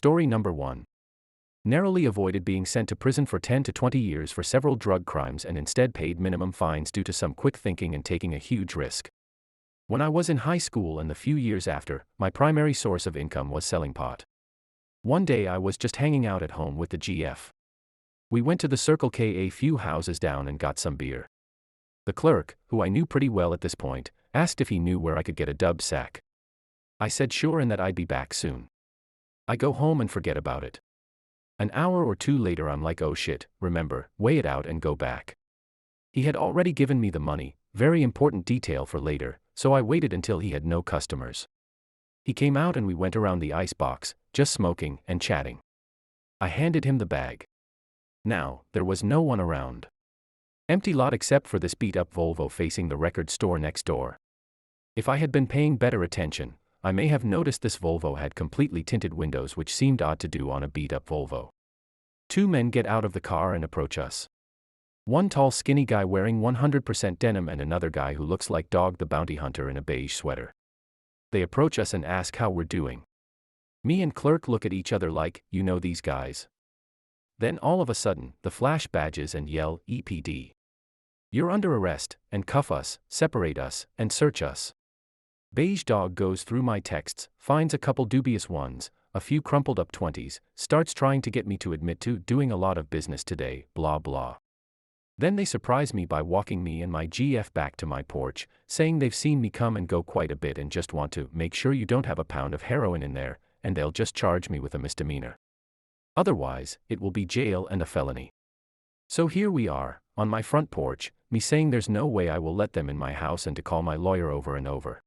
Story number 1. Narrowly avoided being sent to prison for 10 to 20 years for several drug crimes and instead paid minimum fines due to some quick thinking and taking a huge risk. When I was in high school and the few years after, my primary source of income was selling pot. One day I was just hanging out at home with the GF. We went to the Circle K a few houses down and got some beer. The clerk, who I knew pretty well at this point, asked if he knew where I could get a dub sack. I said sure and that I'd be back soon. I go home and forget about it. An hour or two later I'm like, oh shit, remember, weigh it out and go back. He had already given me the money, very important detail for later, so I waited until he had no customers. He came out and we went around the icebox, just smoking and chatting. I handed him the bag. Now, there was no one around. Empty lot except for this beat-up Volvo facing the record store next door. If I had been paying better attention, I may have noticed this Volvo had completely tinted windows, which seemed odd to do on a beat-up Volvo. Two men get out of the car and approach us. One tall skinny guy wearing 100% denim and another guy who looks like Dog the Bounty Hunter in a beige sweater. They approach us and ask how we're doing. Me and clerk look at each other like, you know these guys. Then all of a sudden, the flash badges and yell, EPD. You're under arrest, and cuff us, separate us, and search us. Beige Dog goes through my texts, finds a couple dubious ones, a few crumpled up 20s, starts trying to get me to admit to doing a lot of business today, blah blah. Then they surprise me by walking me and my GF back to my porch, saying they've seen me come and go quite a bit and just want to make sure you don't have a pound of heroin in there, and they'll just charge me with a misdemeanor. Otherwise, it will be jail and a felony. So here we are, on my front porch, me saying there's no way I will let them in my house and to call my lawyer over and over.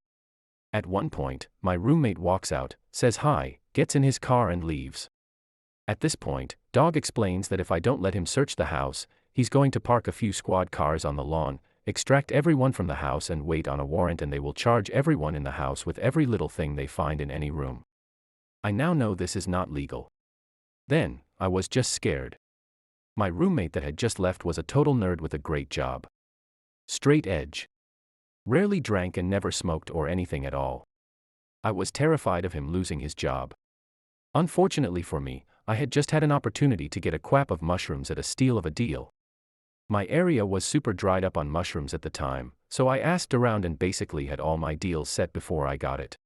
At one point, my roommate walks out, says hi, gets in his car and leaves. At this point, Dog explains that if I don't let him search the house, he's going to park a few squad cars on the lawn, extract everyone from the house and wait on a warrant, and they will charge everyone in the house with every little thing they find in any room. I now know this is not legal. Then, I was just scared. My roommate that had just left was a total nerd with a great job. Straight edge. Rarely drank and never smoked or anything at all. I was terrified of him losing his job. Unfortunately for me, I had just had an opportunity to get a quaff of mushrooms at a steal of a deal. My area was super dried up on mushrooms at the time, so I asked around and basically had all my deals set before I got it.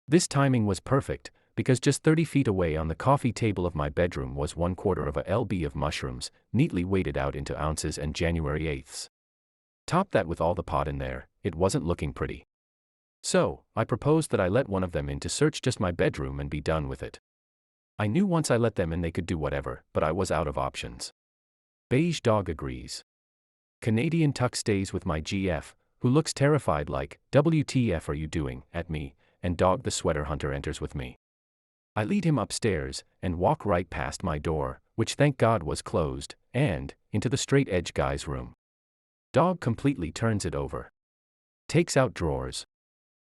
This timing was perfect, because just 30 feet away on the coffee table of my bedroom was 1/4 of a lb of mushrooms, neatly weighted out into ounces and January 8ths. Top that with all the pot in there, it wasn't looking pretty. So, I proposed that I let one of them in to search just my bedroom and be done with it. I knew once I let them in they could do whatever, but I was out of options. Beige Dog agrees. Canadian Tuck stays with my GF, who looks terrified like, WTF are you doing, at me, and Dog the Sweater Hunter enters with me. I lead him upstairs, and walk right past my door, which thank God was closed, and, into the straight edge guy's room. Dog completely turns it over. Takes out drawers.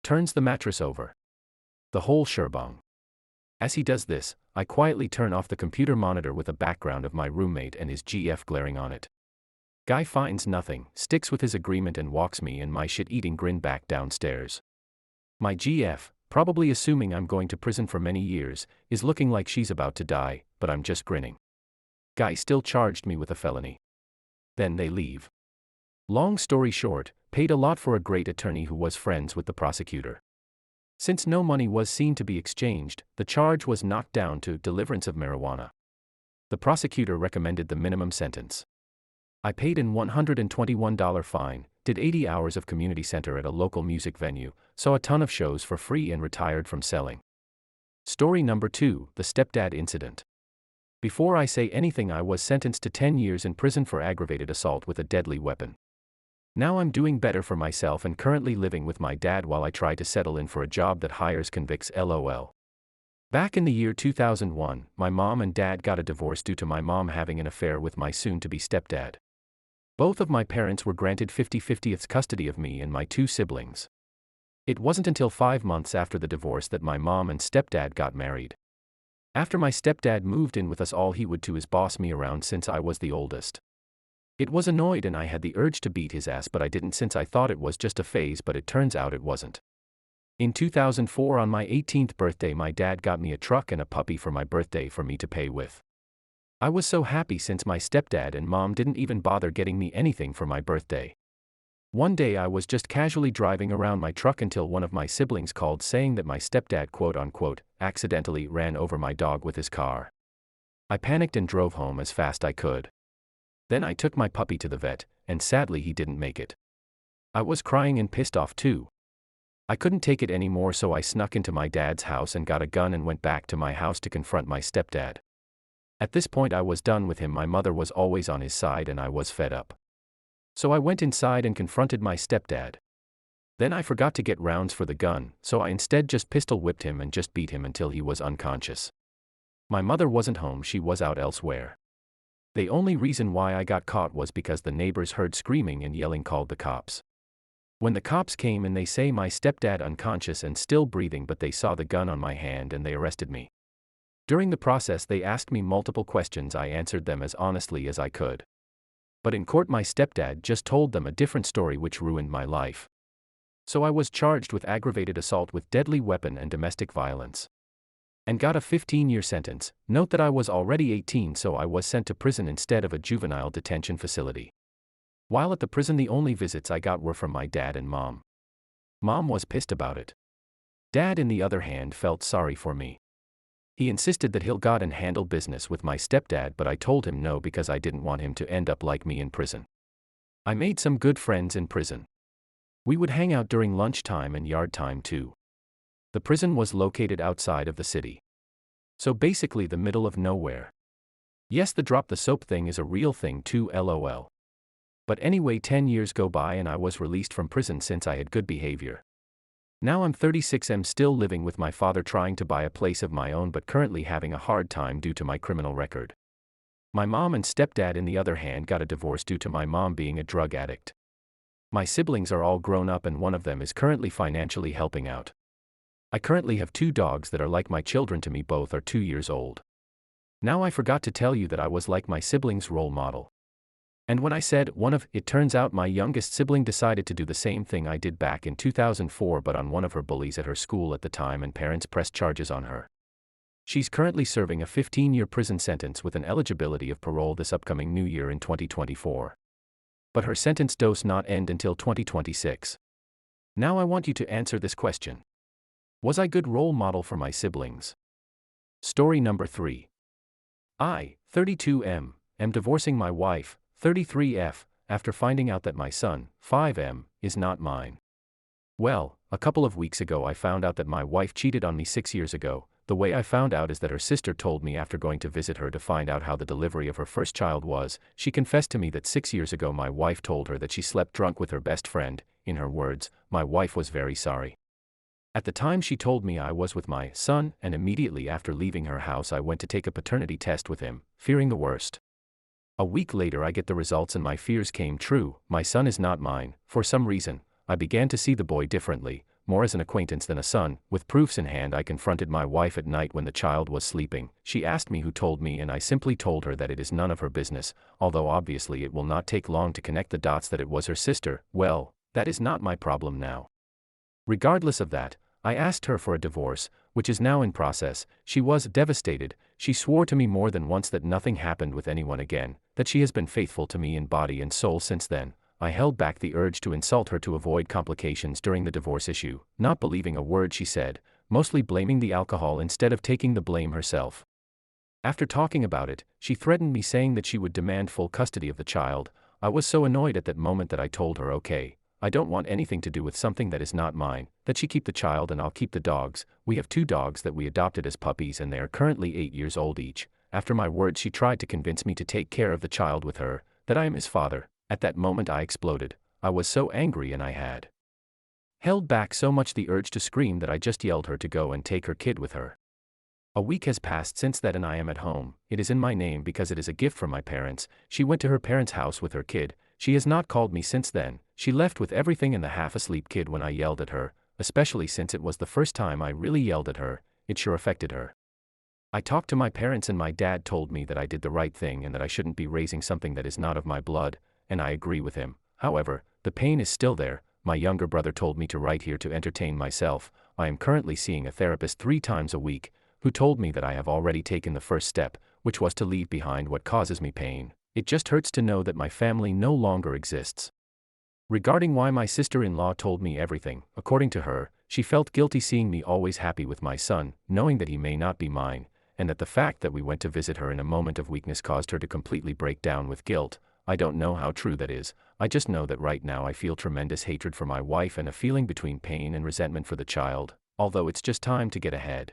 Turns the mattress over. The whole shebang. As he does this, I quietly turn off the computer monitor with a background of my roommate and his GF glaring on it. Guy finds nothing, sticks with his agreement and walks me and my shit-eating grin back downstairs. My GF, probably assuming I'm going to prison for many years, is looking like she's about to die, but I'm just grinning. Guy still charged me with a felony. Then they leave. Long story short, paid a lot for a great attorney who was friends with the prosecutor. Since no money was seen to be exchanged, the charge was knocked down to deliverance of marijuana. The prosecutor recommended the minimum sentence. I paid an $121 fine, did 80 hours of community center at a local music venue, saw a ton of shows for free and retired from selling. Story number 2, the stepdad incident. Before I say anything, I was sentenced to 10 years in prison for aggravated assault with a deadly weapon. Now I'm doing better for myself and currently living with my dad while I try to settle in for a job that hires convicts, lol. Back in the year 2001, my mom and dad got a divorce due to my mom having an affair with my soon-to-be stepdad. Both of my parents were granted 50/50 custody of me and my two siblings. It wasn't until 5 months after the divorce that my mom and stepdad got married. After my stepdad moved in with us, all he would do is boss me around since I was the oldest. It was annoyed and I had the urge to beat his ass, but I didn't since I thought it was just a phase, but it turns out it wasn't. In 2004 on my 18th birthday my dad got me a truck and a puppy for my birthday for me to pay with. I was so happy since my stepdad and mom didn't even bother getting me anything for my birthday. One day I was just casually driving around my truck until one of my siblings called saying that my stepdad quote-unquote accidentally ran over my dog with his car. I panicked and drove home as fast I could. Then I took my puppy to the vet, and sadly he didn't make it. I was crying and pissed off too. I couldn't take it anymore, so I snuck into my dad's house and got a gun and went back to my house to confront my stepdad. At this point I was done with him. My mother was always on his side and I was fed up. So I went inside and confronted my stepdad. Then I forgot to get rounds for the gun, so I instead just pistol whipped him and just beat him until he was unconscious. My mother wasn't home, she was out elsewhere. The only reason why I got caught was because the neighbors heard screaming and yelling, called the cops. When the cops came and they say my stepdad unconscious and still breathing, but they saw the gun on my hand and they arrested me. During the process they asked me multiple questions. I answered them as honestly as I could. But in court my stepdad just told them a different story which ruined my life. So I was charged with aggravated assault with deadly weapon and domestic violence. And got a 15-year sentence. Note that I was already 18, so I was sent to prison instead of a juvenile detention facility. While at the prison the only visits I got were from my dad and mom. Mom was pissed about it. Dad, on the other hand, felt sorry for me. He insisted that he'll go and handle business with my stepdad, but I told him no because I didn't want him to end up like me in prison. I made some good friends in prison. We would hang out during lunchtime and yard time too. The prison was located outside of the city. So basically the middle of nowhere. Yes, the drop the soap thing is a real thing too, lol. But anyway, 10 years go by and I was released from prison since I had good behavior. Now I'm 36, am still living with my father, trying to buy a place of my own but currently having a hard time due to my criminal record. My mom and stepdad, on the other hand, got a divorce due to my mom being a drug addict. My siblings are all grown up and one of them is currently financially helping out. I currently have 2 dogs that are like my children to me, both are 2 years old. Now I forgot to tell you that I was like my siblings' role model. And when I said it turns out my youngest sibling decided to do the same thing I did back in 2004 but on one of her bullies at her school at the time, and parents pressed charges on her. She's currently serving a 15-year prison sentence with an eligibility of parole this upcoming new year in 2024. But her sentence does not end until 2026. Now I want you to answer this question. Was I good role model for my siblings? Story number 3. I, 32M, am divorcing my wife, 33F, after finding out that my son, 5M, is not mine. Well, a couple of weeks ago I found out that my wife cheated on me 6 years ago. The way I found out is that her sister told me after going to visit her to find out how the delivery of her first child was. She confessed to me that 6 years ago my wife told her that she slept drunk with her best friend. In her words, my wife was very sorry. At the time she told me I was with my son, and immediately after leaving her house I went to take a paternity test with him, fearing the worst. A week later I get the results and my fears came true. My son is not mine. For some reason, I began to see the boy differently, more as an acquaintance than a son. With proofs in hand I confronted my wife at night when the child was sleeping. She asked me who told me and I simply told her that it is none of her business, although obviously it will not take long to connect the dots that it was her sister. Well, that is not my problem now. Regardless of that, I asked her for a divorce, which is now in process. She was devastated. She swore to me more than once that nothing happened with anyone again, that she has been faithful to me in body and soul since then. I held back the urge to insult her to avoid complications during the divorce issue, not believing a word she said, mostly blaming the alcohol instead of taking the blame herself. After talking about it, she threatened me saying that she would demand full custody of the child. I was so annoyed at that moment that I told her, okay, I don't want anything to do with something that is not mine, that she keep the child and I'll keep the dogs. We have 2 dogs that we adopted as puppies and they are currently 8 years old each. After my words she tried to convince me to take care of the child with her, that I am his father. At that moment I exploded. I was so angry and I had held back so much the urge to scream that I just yelled her to go and take her kid with her. A week has passed since that and I am at home. It is in my name because it is a gift from my parents. She went to her parents' house with her kid. She has not called me since then. She left with everything and the half-asleep kid when I yelled at her, especially since it was the first time I really yelled at her. It sure affected her. I talked to my parents and my dad told me that I did the right thing and that I shouldn't be raising something that is not of my blood, and I agree with him. However, the pain is still there. My younger brother told me to write here to entertain myself. I am currently seeing a therapist 3 times a week, who told me that I have already taken the first step, which was to leave behind what causes me pain. It just hurts to know that my family no longer exists. Regarding why my sister-in-law told me everything, according to her, she felt guilty seeing me always happy with my son, knowing that he may not be mine, and that the fact that we went to visit her in a moment of weakness caused her to completely break down with guilt. I don't know how true that is. I just know that right now I feel tremendous hatred for my wife and a feeling between pain and resentment for the child, although it's just time to get ahead.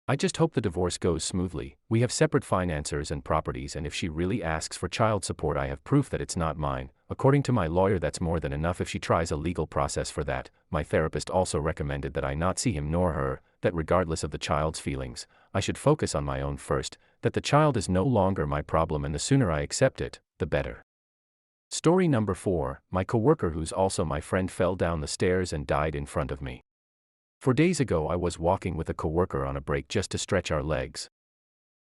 I just hope the divorce goes smoothly. We have separate financiers and properties, and if she really asks for child support, I have proof that it's not mine. According to my lawyer, that's more than enough if she tries a legal process for that. My therapist also recommended that I not see him nor her, that regardless of the child's feelings, I should focus on my own first, that the child is no longer my problem, and the sooner I accept it, the better. Story number 4, my coworker, who's also my friend, fell down the stairs and died in front of me. 4 days ago I was walking with a coworker on a break just to stretch our legs.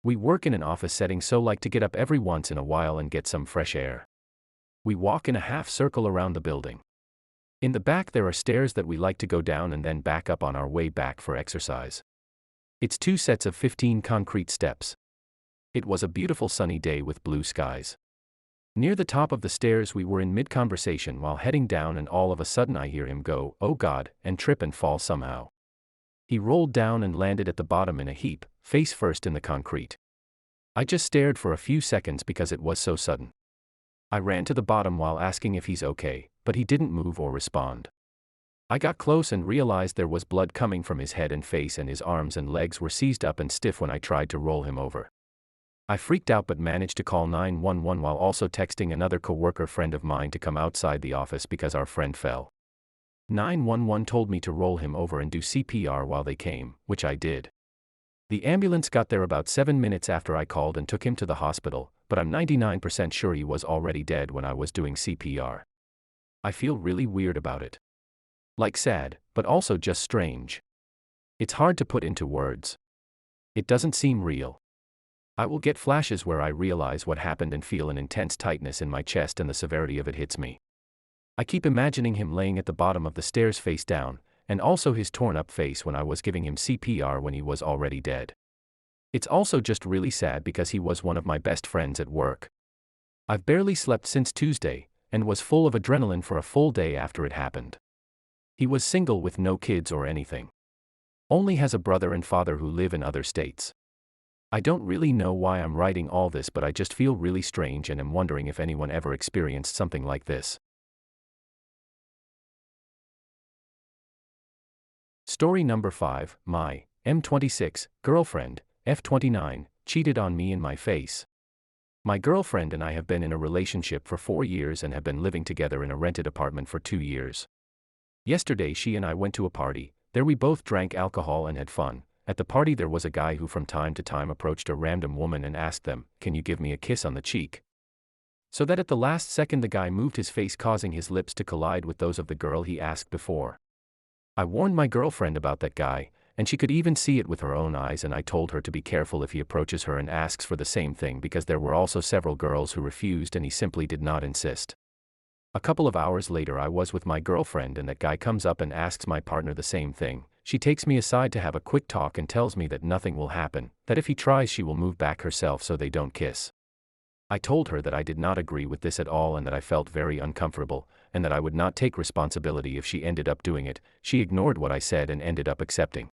We work in an office setting, so like to get up every once in a while and get some fresh air. We walk in a half circle around the building. In the back there are stairs that we like to go down and then back up on our way back for exercise. It's 2 sets of 15 concrete steps. It was a beautiful sunny day with blue skies. Near the top of the stairs we were in mid-conversation while heading down, and all of a sudden I hear him go, "Oh God," and trip and fall somehow. He rolled down and landed at the bottom in a heap, face first in the concrete. I just stared for a few seconds because it was so sudden. I ran to the bottom while asking if he's okay, but he didn't move or respond. I got close and realized there was blood coming from his head and face, and his arms and legs were seized up and stiff when I tried to roll him over. I freaked out but managed to call 911 while also texting another coworker friend of mine to come outside the office because our friend fell. 911 told me to roll him over and do CPR while they came, which I did. The ambulance got there about 7 minutes after I called and took him to the hospital, but I'm 99% sure he was already dead when I was doing CPR. I feel really weird about it. Like sad, but also just strange. It's hard to put into words. It doesn't seem real. I will get flashes where I realize what happened and feel an intense tightness in my chest, and the severity of it hits me. I keep imagining him laying at the bottom of the stairs face down, and also his torn up face when I was giving him CPR when he was already dead. It's also just really sad because he was one of my best friends at work. I've barely slept since Tuesday, and was full of adrenaline for a full day after it happened. He was single with no kids or anything. Only has a brother and father who live in other states. I don't really know why I'm writing all this, but I just feel really strange and am wondering if anyone ever experienced something like this. Story number 5, my M26 girlfriend, F29, cheated on me in my face. My girlfriend and I have been in a relationship for 4 years and have been living together in a rented apartment for 2 years. Yesterday she and I went to a party. There we both drank alcohol and had fun. At the party there was a guy who from time to time approached a random woman and asked them, "Can you give me a kiss on the cheek?" So that at the last second the guy moved his face, causing his lips to collide with those of the girl he asked before. I warned my girlfriend about that guy, and she could even see it with her own eyes, and I told her to be careful if he approaches her and asks for the same thing, because there were also several girls who refused and he simply did not insist. A couple of hours later I was with my girlfriend and that guy comes up and asks my partner the same thing. She takes me aside to have a quick talk and tells me that nothing will happen, that if he tries she will move back herself so they don't kiss. I told her that I did not agree with this at all and that I felt very uncomfortable, and that I would not take responsibility if she ended up doing it. She ignored what I said and ended up accepting.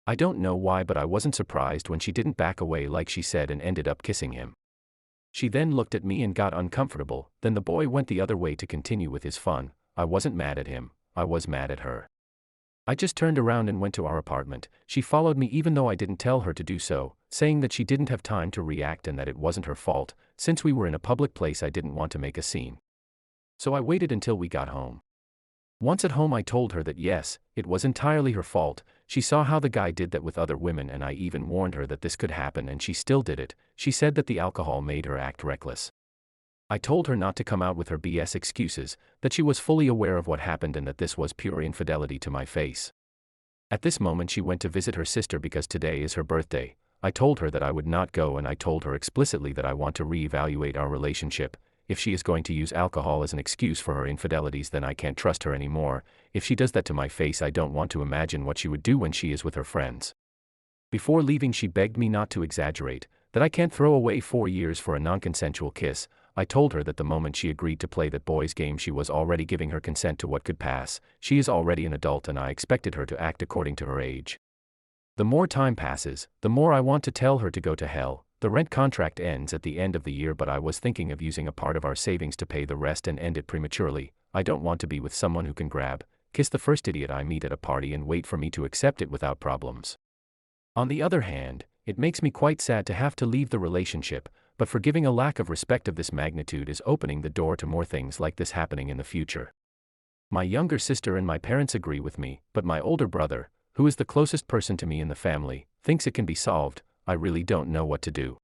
I don't know why, but I wasn't surprised when she didn't back away like she said and ended up kissing him. She then looked at me and got uncomfortable, then the boy went the other way to continue with his fun. I wasn't mad at him, I was mad at her. I just turned around and went to our apartment. She followed me even though I didn't tell her to do so, saying that she didn't have time to react and that it wasn't her fault. Since we were in a public place I didn't want to make a scene. So I waited until we got home. Once at home I told her that yes, it was entirely her fault. She saw how the guy did that with other women and I even warned her that this could happen and she still did it. She said that the alcohol made her act reckless. I told her not to come out with her BS excuses, that she was fully aware of what happened and that this was pure infidelity to my face. At this moment she went to visit her sister because today is her birthday. I told her that I would not go and I told her explicitly that I want to reevaluate our relationship. If she is going to use alcohol as an excuse for her infidelities then I can't trust her anymore. If she does that to my face, I don't want to imagine what she would do when she is with her friends. Before leaving, she begged me not to exaggerate, that I can't throw away 4 years for a non-consensual kiss. I told her that the moment she agreed to play that boy's game, she was already giving her consent to what could pass. She is already an adult and I expected her to act according to her age. The more time passes, the more I want to tell her to go to hell. The rent contract ends at the end of the year, but I was thinking of using a part of our savings to pay the rest and end it prematurely. I don't want to be with someone who can grab, kiss the first idiot I meet at a party and wait for me to accept it without problems. On the other hand, it makes me quite sad to have to leave the relationship, but forgiving a lack of respect of this magnitude is opening the door to more things like this happening in the future. My younger sister and my parents agree with me, but my older brother, who is the closest person to me in the family, thinks it can be solved. I really don't know what to do.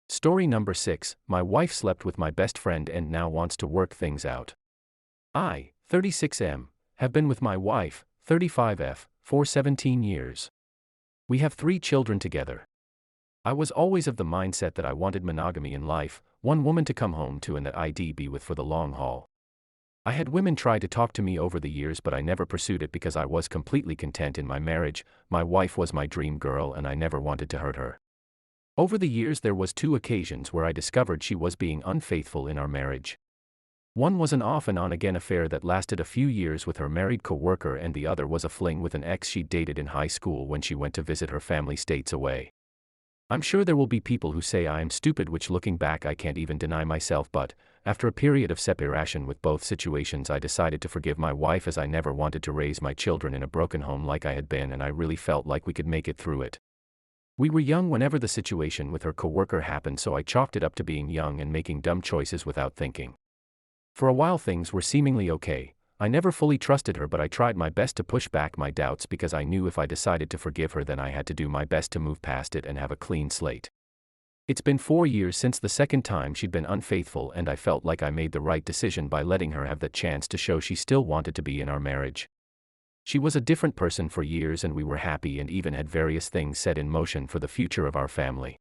Story number 6, my wife slept with my best friend and now wants to work things out. I, 36M, have been with my wife, 35F, for 17 years. We have 3 children together. I was always of the mindset that I wanted monogamy in life, one woman to come home to and that I'd be with for the long haul. I had women try to talk to me over the years, but I never pursued it because I was completely content in my marriage. My wife was my dream girl and I never wanted to hurt her. Over the years there was 2 occasions where I discovered she was being unfaithful in our marriage. One was an off and on again affair that lasted a few years with her married coworker, and the other was a fling with an ex she dated in high school when she went to visit her family states away. I'm sure there will be people who say I am stupid, which looking back I can't even deny myself, but after a period of separation with both situations I decided to forgive my wife, as I never wanted to raise my children in a broken home like I had been, and I really felt like we could make it through it. We were young whenever the situation with her coworker happened, so I chalked it up to being young and making dumb choices without thinking. For a while things were seemingly okay. I never fully trusted her, but I tried my best to push back my doubts because I knew if I decided to forgive her then I had to do my best to move past it and have a clean slate. It's been 4 years since the second time she'd been unfaithful, and I felt like I made the right decision by letting her have that chance to show she still wanted to be in our marriage. She was a different person for years and we were happy and even had various things set in motion for the future of our family.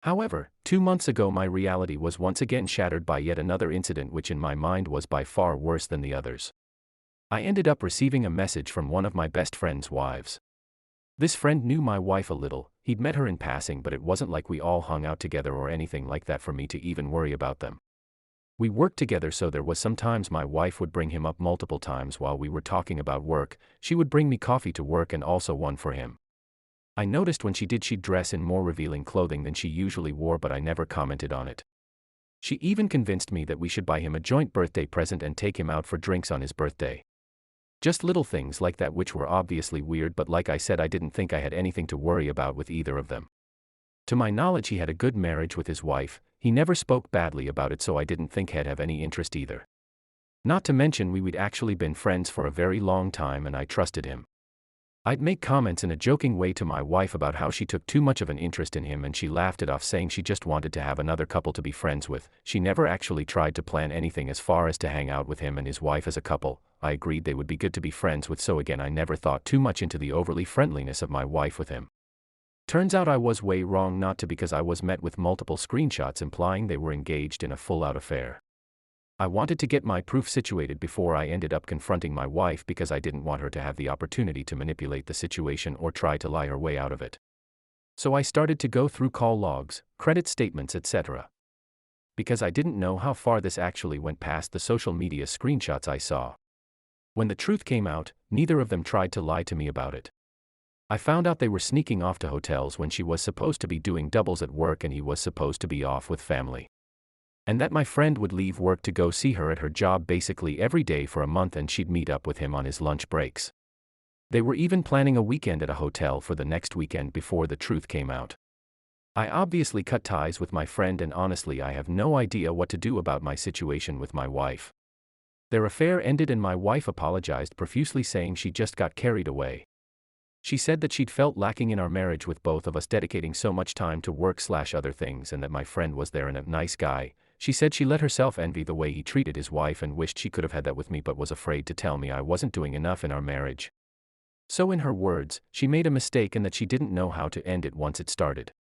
However, 2 months ago my reality was once again shattered by yet another incident which in my mind was by far worse than the others. I ended up receiving a message from one of my best friend's wives. This friend knew my wife a little. He'd met her in passing, but it wasn't like we all hung out together or anything like that for me to even worry about them. We worked together, so there was sometimes my wife would bring him up multiple times while we were talking about work. She would bring me coffee to work and also one for him. I noticed when she did she'd dress in more revealing clothing than she usually wore, but I never commented on it. She even convinced me that we should buy him a joint birthday present and take him out for drinks on his birthday. Just little things like that which were obviously weird, but like I said, I didn't think I had anything to worry about with either of them. To my knowledge he had a good marriage with his wife. He never spoke badly about it, so I didn't think he'd have any interest either. Not to mention we'd actually been friends for a very long time and I trusted him. I'd make comments in a joking way to my wife about how she took too much of an interest in him and she laughed it off, saying she just wanted to have another couple to be friends with. She never actually tried to plan anything as far as to hang out with him and his wife as a couple. I agreed they would be good to be friends with, so again I never thought too much into the overly friendliness of my wife with him. Turns out I was way wrong not to, because I was met with multiple screenshots implying they were engaged in a full-out affair. I wanted to get my proof situated before I ended up confronting my wife because I didn't want her to have the opportunity to manipulate the situation or try to lie her way out of it. So I started to go through call logs, credit statements, etc. Because I didn't know how far this actually went past the social media screenshots I saw. When the truth came out, neither of them tried to lie to me about it. I found out they were sneaking off to hotels when she was supposed to be doing doubles at work and he was supposed to be off with family. And that my friend would leave work to go see her at her job basically every day for a month, and she'd meet up with him on his lunch breaks. They were even planning a weekend at a hotel for the next weekend before the truth came out. I obviously cut ties with my friend, and honestly I have no idea what to do about my situation with my wife. Their affair ended and my wife apologized profusely, saying she just got carried away. She said that she'd felt lacking in our marriage with both of us dedicating so much time to work/other things, and that my friend was there and a nice guy. She said she let herself envy the way he treated his wife and wished she could have had that with me, but was afraid to tell me I wasn't doing enough in our marriage. So in her words, she made a mistake and that she didn't know how to end it once it started.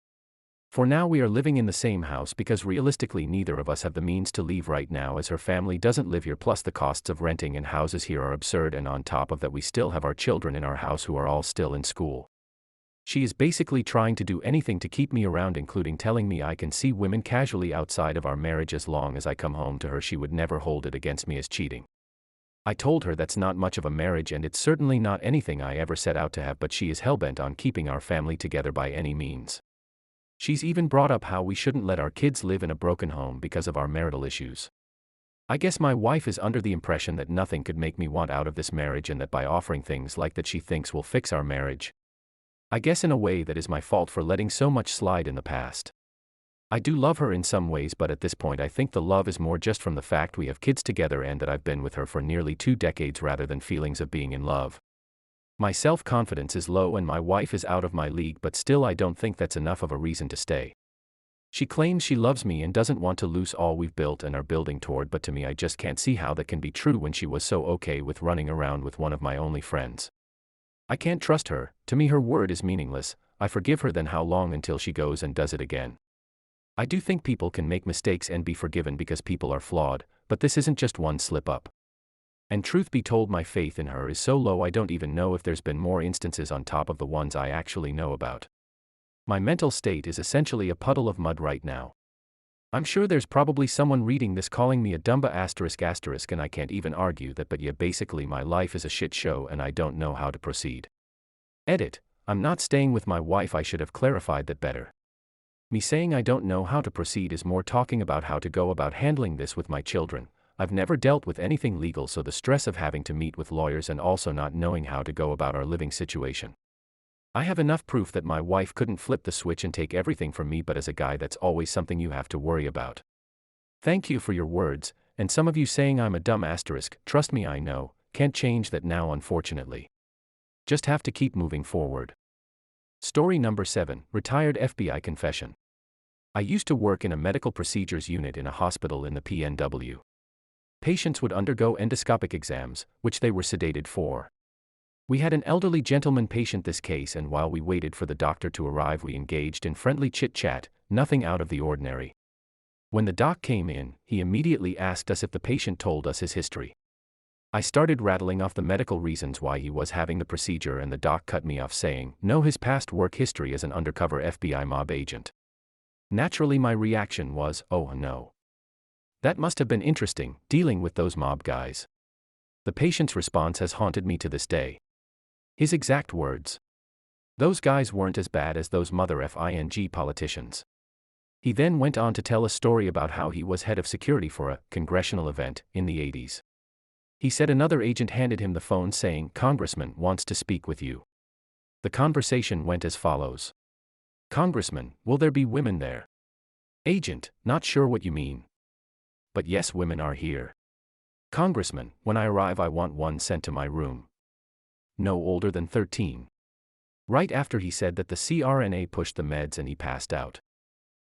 For now we are living in the same house because realistically neither of us have the means to leave right now as her family doesn't live here, plus the costs of renting and houses here are absurd, and on top of that we still have our children in our house who are all still in school. She is basically trying to do anything to keep me around, including telling me I can see women casually outside of our marriage as long as I come home to her. She would never hold it against me as cheating. I told her that's not much of a marriage and it's certainly not anything I ever set out to have, but she is hellbent on keeping our family together by any means. She's even brought up how we shouldn't let our kids live in a broken home because of our marital issues. I guess my wife is under the impression that nothing could make me want out of this marriage and that by offering things like that she thinks will fix our marriage. I guess in a way that is my fault for letting so much slide in the past. I do love her in some ways, but at this point I think the love is more just from the fact we have kids together and that I've been with her for nearly 2 decades rather than feelings of being in love. My self-confidence is low and my wife is out of my league, but still I don't think that's enough of a reason to stay. She claims she loves me and doesn't want to lose all we've built and are building toward, but to me I just can't see how that can be true when she was so okay with running around with one of my only friends. I can't trust her. To me her word is meaningless. I forgive her, then how long until she goes and does it again? I do think people can make mistakes and be forgiven because people are flawed, but this isn't just one slip-up. And truth be told, my faith in her is so low I don't even know if there's been more instances on top of the ones I actually know about. My mental state is essentially a puddle of mud right now. I'm sure there's probably someone reading this calling me a dumba ***, and I can't even argue that, but yeah, basically my life is a shit show and I don't know how to proceed. Edit. I'm not staying with my wife. I should have clarified that better. Me saying I don't know how to proceed is more talking about how to go about handling this with my children. I've never dealt with anything legal, so the stress of having to meet with lawyers and also not knowing how to go about our living situation. I have enough proof that my wife couldn't flip the switch and take everything from me, but as a guy that's always something you have to worry about. Thank you for your words, and some of you saying I'm a dumb ***. Trust me, I know, can't change that now unfortunately. Just have to keep moving forward. Story number 7, retired FBI confession. I used to work in a medical procedures unit in a hospital in the PNW. Patients would undergo endoscopic exams, which they were sedated for. We had an elderly gentleman patient this case, and while we waited for the doctor to arrive we engaged in friendly chit-chat, nothing out of the ordinary. When the doc came in, he immediately asked us if the patient told us his history. I started rattling off the medical reasons why he was having the procedure, and the doc cut me off saying, "No, his past work history as an undercover FBI mob agent." Naturally my reaction was, "Oh no. That must have been interesting, dealing with those mob guys." The patient's response has haunted me to this day. His exact words: "Those guys weren't as bad as those mother effing politicians." He then went on to tell a story about how he was head of security for a congressional event in the 80s. He said another agent handed him the phone saying, "Congressman wants to speak with you." The conversation went as follows: "Congressman, will there be women there?" Agent: "Not sure what you mean. But yes, women are here." Congressman: "When I arrive I want one sent to my room. No older than 13. Right after he said that, the CRNA pushed the meds and he passed out.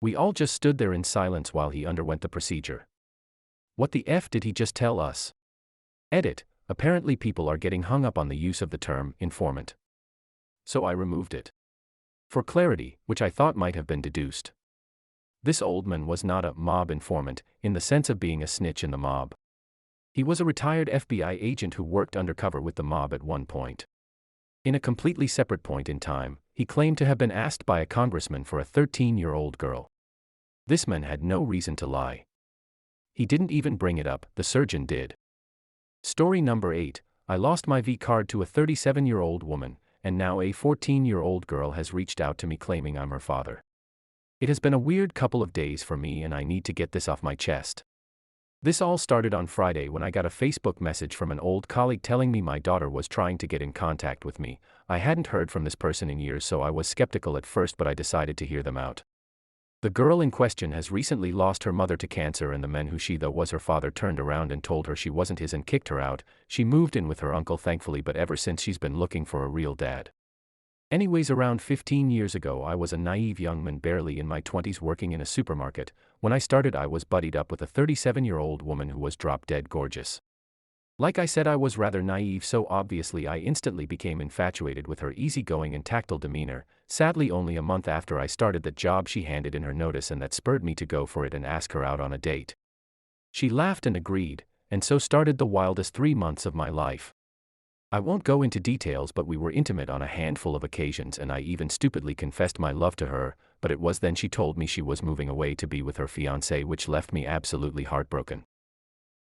We all just stood there in silence while he underwent the procedure. What the F did he just tell us? Edit. Apparently people are getting hung up on the use of the term informant. So I removed it. For clarity, which I thought might have been deduced. This old man was not a mob informant, in the sense of being a snitch in the mob. He was a retired FBI agent who worked undercover with the mob at one point. In a completely separate point in time, he claimed to have been asked by a congressman for a 13-year-old girl. This man had no reason to lie. He didn't even bring it up, the surgeon did. Story number 8, I lost my V card to a 37-year-old woman, and now a 14-year-old girl has reached out to me claiming I'm her father. It has been a weird couple of days for me and I need to get this off my chest. This all started on Friday when I got a Facebook message from an old colleague telling me my daughter was trying to get in contact with me. I hadn't heard from this person in years, so I was skeptical at first, but I decided to hear them out. The girl in question has recently lost her mother to cancer, and the man who she thought was her father turned around and told her she wasn't his and kicked her out. She moved in with her uncle thankfully, but ever since she's been looking for a real dad. Anyways, around 15 years ago I was a naive young man barely in my 20s working in a supermarket. When I started I was buddied up with a 37-year-old woman who was drop dead gorgeous. Like I said, I was rather naive, so obviously I instantly became infatuated with her easygoing and tactile demeanor. sadly only a month after I started that job she handed in her notice, and that spurred me to go for it and ask her out on a date. She laughed and agreed, and so started the wildest 3 months of my life. I won't go into details, but we were intimate on a handful of occasions, and I even stupidly confessed my love to her, but it was then she told me she was moving away to be with her fiancé, which left me absolutely heartbroken.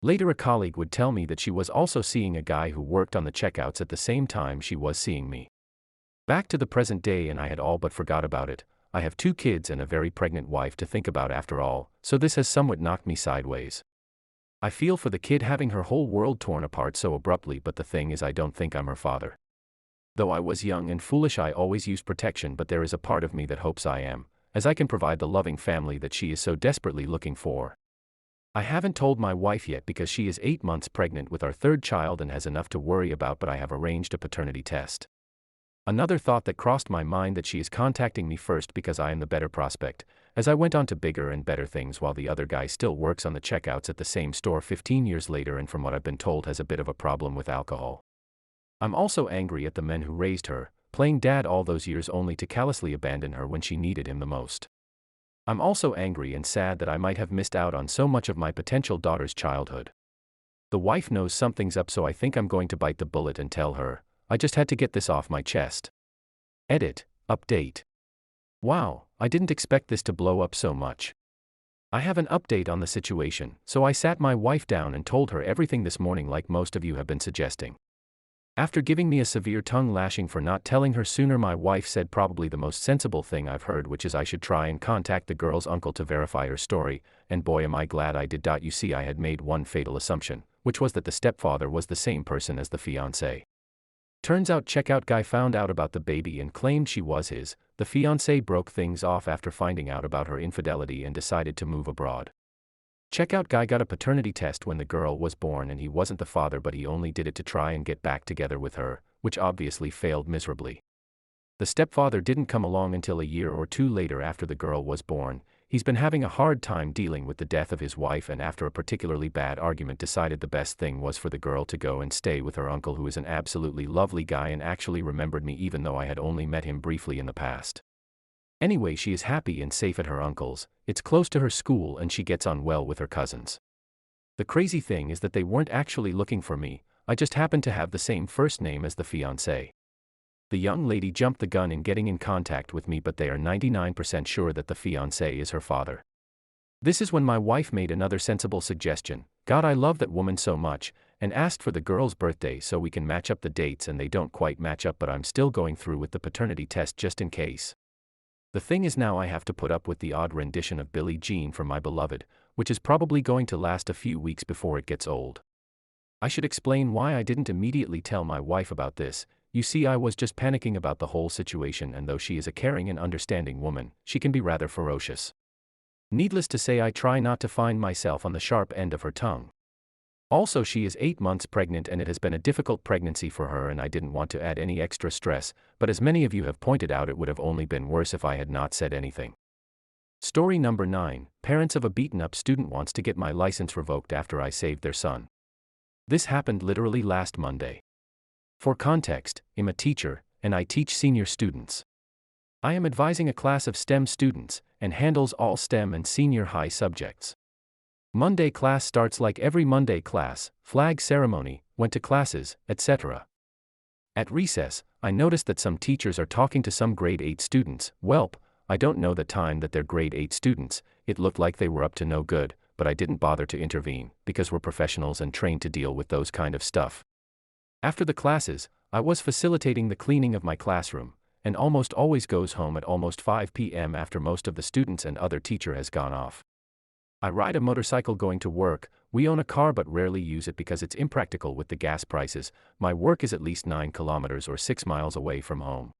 Later a colleague would tell me that she was also seeing a guy who worked on the checkouts at the same time she was seeing me. Back to the present day, and I had all but forgot about it. I have 2 kids and a very pregnant wife to think about after all, so this has somewhat knocked me sideways. I feel for the kid having her whole world torn apart so abruptly, but the thing is I don't think I'm her father. Though I was young and foolish, I always used protection, but there is a part of me that hopes I am, as I can provide the loving family that she is so desperately looking for. I haven't told my wife yet because she is 8 months pregnant with our 3rd child and has enough to worry about, but I have arranged a paternity test. Another thought that crossed my mind that she is contacting me first because I am the better prospect, as I went on to bigger and better things while the other guy still works on the checkouts at the same store 15 years later, and from what I've been told has a bit of a problem with alcohol. I'm also angry at the men who raised her, playing dad all those years only to callously abandon her when she needed him the most. I'm also angry and sad that I might have missed out on so much of my potential daughter's childhood. The wife knows something's up, so I think I'm going to bite the bullet and tell her. I just had to get this off my chest. Edit, update. Wow, I didn't expect this to blow up so much. I have an update on the situation, so I sat my wife down and told her everything this morning, like most of you have been suggesting. After giving me a severe tongue lashing for not telling her sooner, my wife said probably the most sensible thing I've heard, which is I should try and contact the girl's uncle to verify her story, and boy am I glad I did. You see, I had made one fatal assumption, which was that the stepfather was the same person as the fiancé. Turns out checkout guy found out about the baby and claimed she was his. The fiancé broke things off after finding out about her infidelity and decided to move abroad. Checkout guy got a paternity test when the girl was born, and he wasn't the father, but he only did it to try and get back together with her, which obviously failed miserably. The stepfather didn't come along until a year or 2 later after the girl was born. He's been having a hard time dealing with the death of his wife, and after a particularly bad argument decided the best thing was for the girl to go and stay with her uncle, who is an absolutely lovely guy and actually remembered me even though I had only met him briefly in the past. Anyway, she is happy and safe at her uncle's. It's close to her school and she gets on well with her cousins. The crazy thing is that they weren't actually looking for me, I just happened to have the same first name as the fiancé. The young lady jumped the gun in getting in contact with me, but they are 99% sure that the fiancé is her father. This is when my wife made another sensible suggestion. God, I love that woman so much, and asked for the girl's birthday so we can match up the dates, and they don't quite match up, but I'm still going through with the paternity test just in case. The thing is, now I have to put up with the odd rendition of Billie Jean from My Beloved, which is probably going to last a few weeks before it gets old. I should explain why I didn't immediately tell my wife about this. You see, I was just panicking about the whole situation, and though she is a caring and understanding woman, she can be rather ferocious. Needless to say, I try not to find myself on the sharp end of her tongue. Also, she is 8 months pregnant and it has been a difficult pregnancy for her, and I didn't want to add any extra stress, but as many of you have pointed out, it would have only been worse if I had not said anything. Story number 9, parents of a beaten-up student wants to get my license revoked after I saved their son. This happened literally last Monday. For context, I'm a teacher, and I teach senior students. I am advising a class of STEM students, and handles all STEM and senior high subjects. Monday class starts like every Monday class, flag ceremony, went to classes, etc. At recess, I noticed that some teachers are talking to some grade 8 students. Welp, I don't know the time that they're grade 8 students, it looked like they were up to no good, but I didn't bother to intervene, because we're professionals and trained to deal with those kind of stuff. After the classes, I was facilitating the cleaning of my classroom, and almost always goes home at almost 5 p.m. after most of the students and other teacher has gone off. I ride a motorcycle going to work. We own a car but rarely use it because it's impractical with the gas prices. My work is at least 9 kilometers or 6 miles away from home.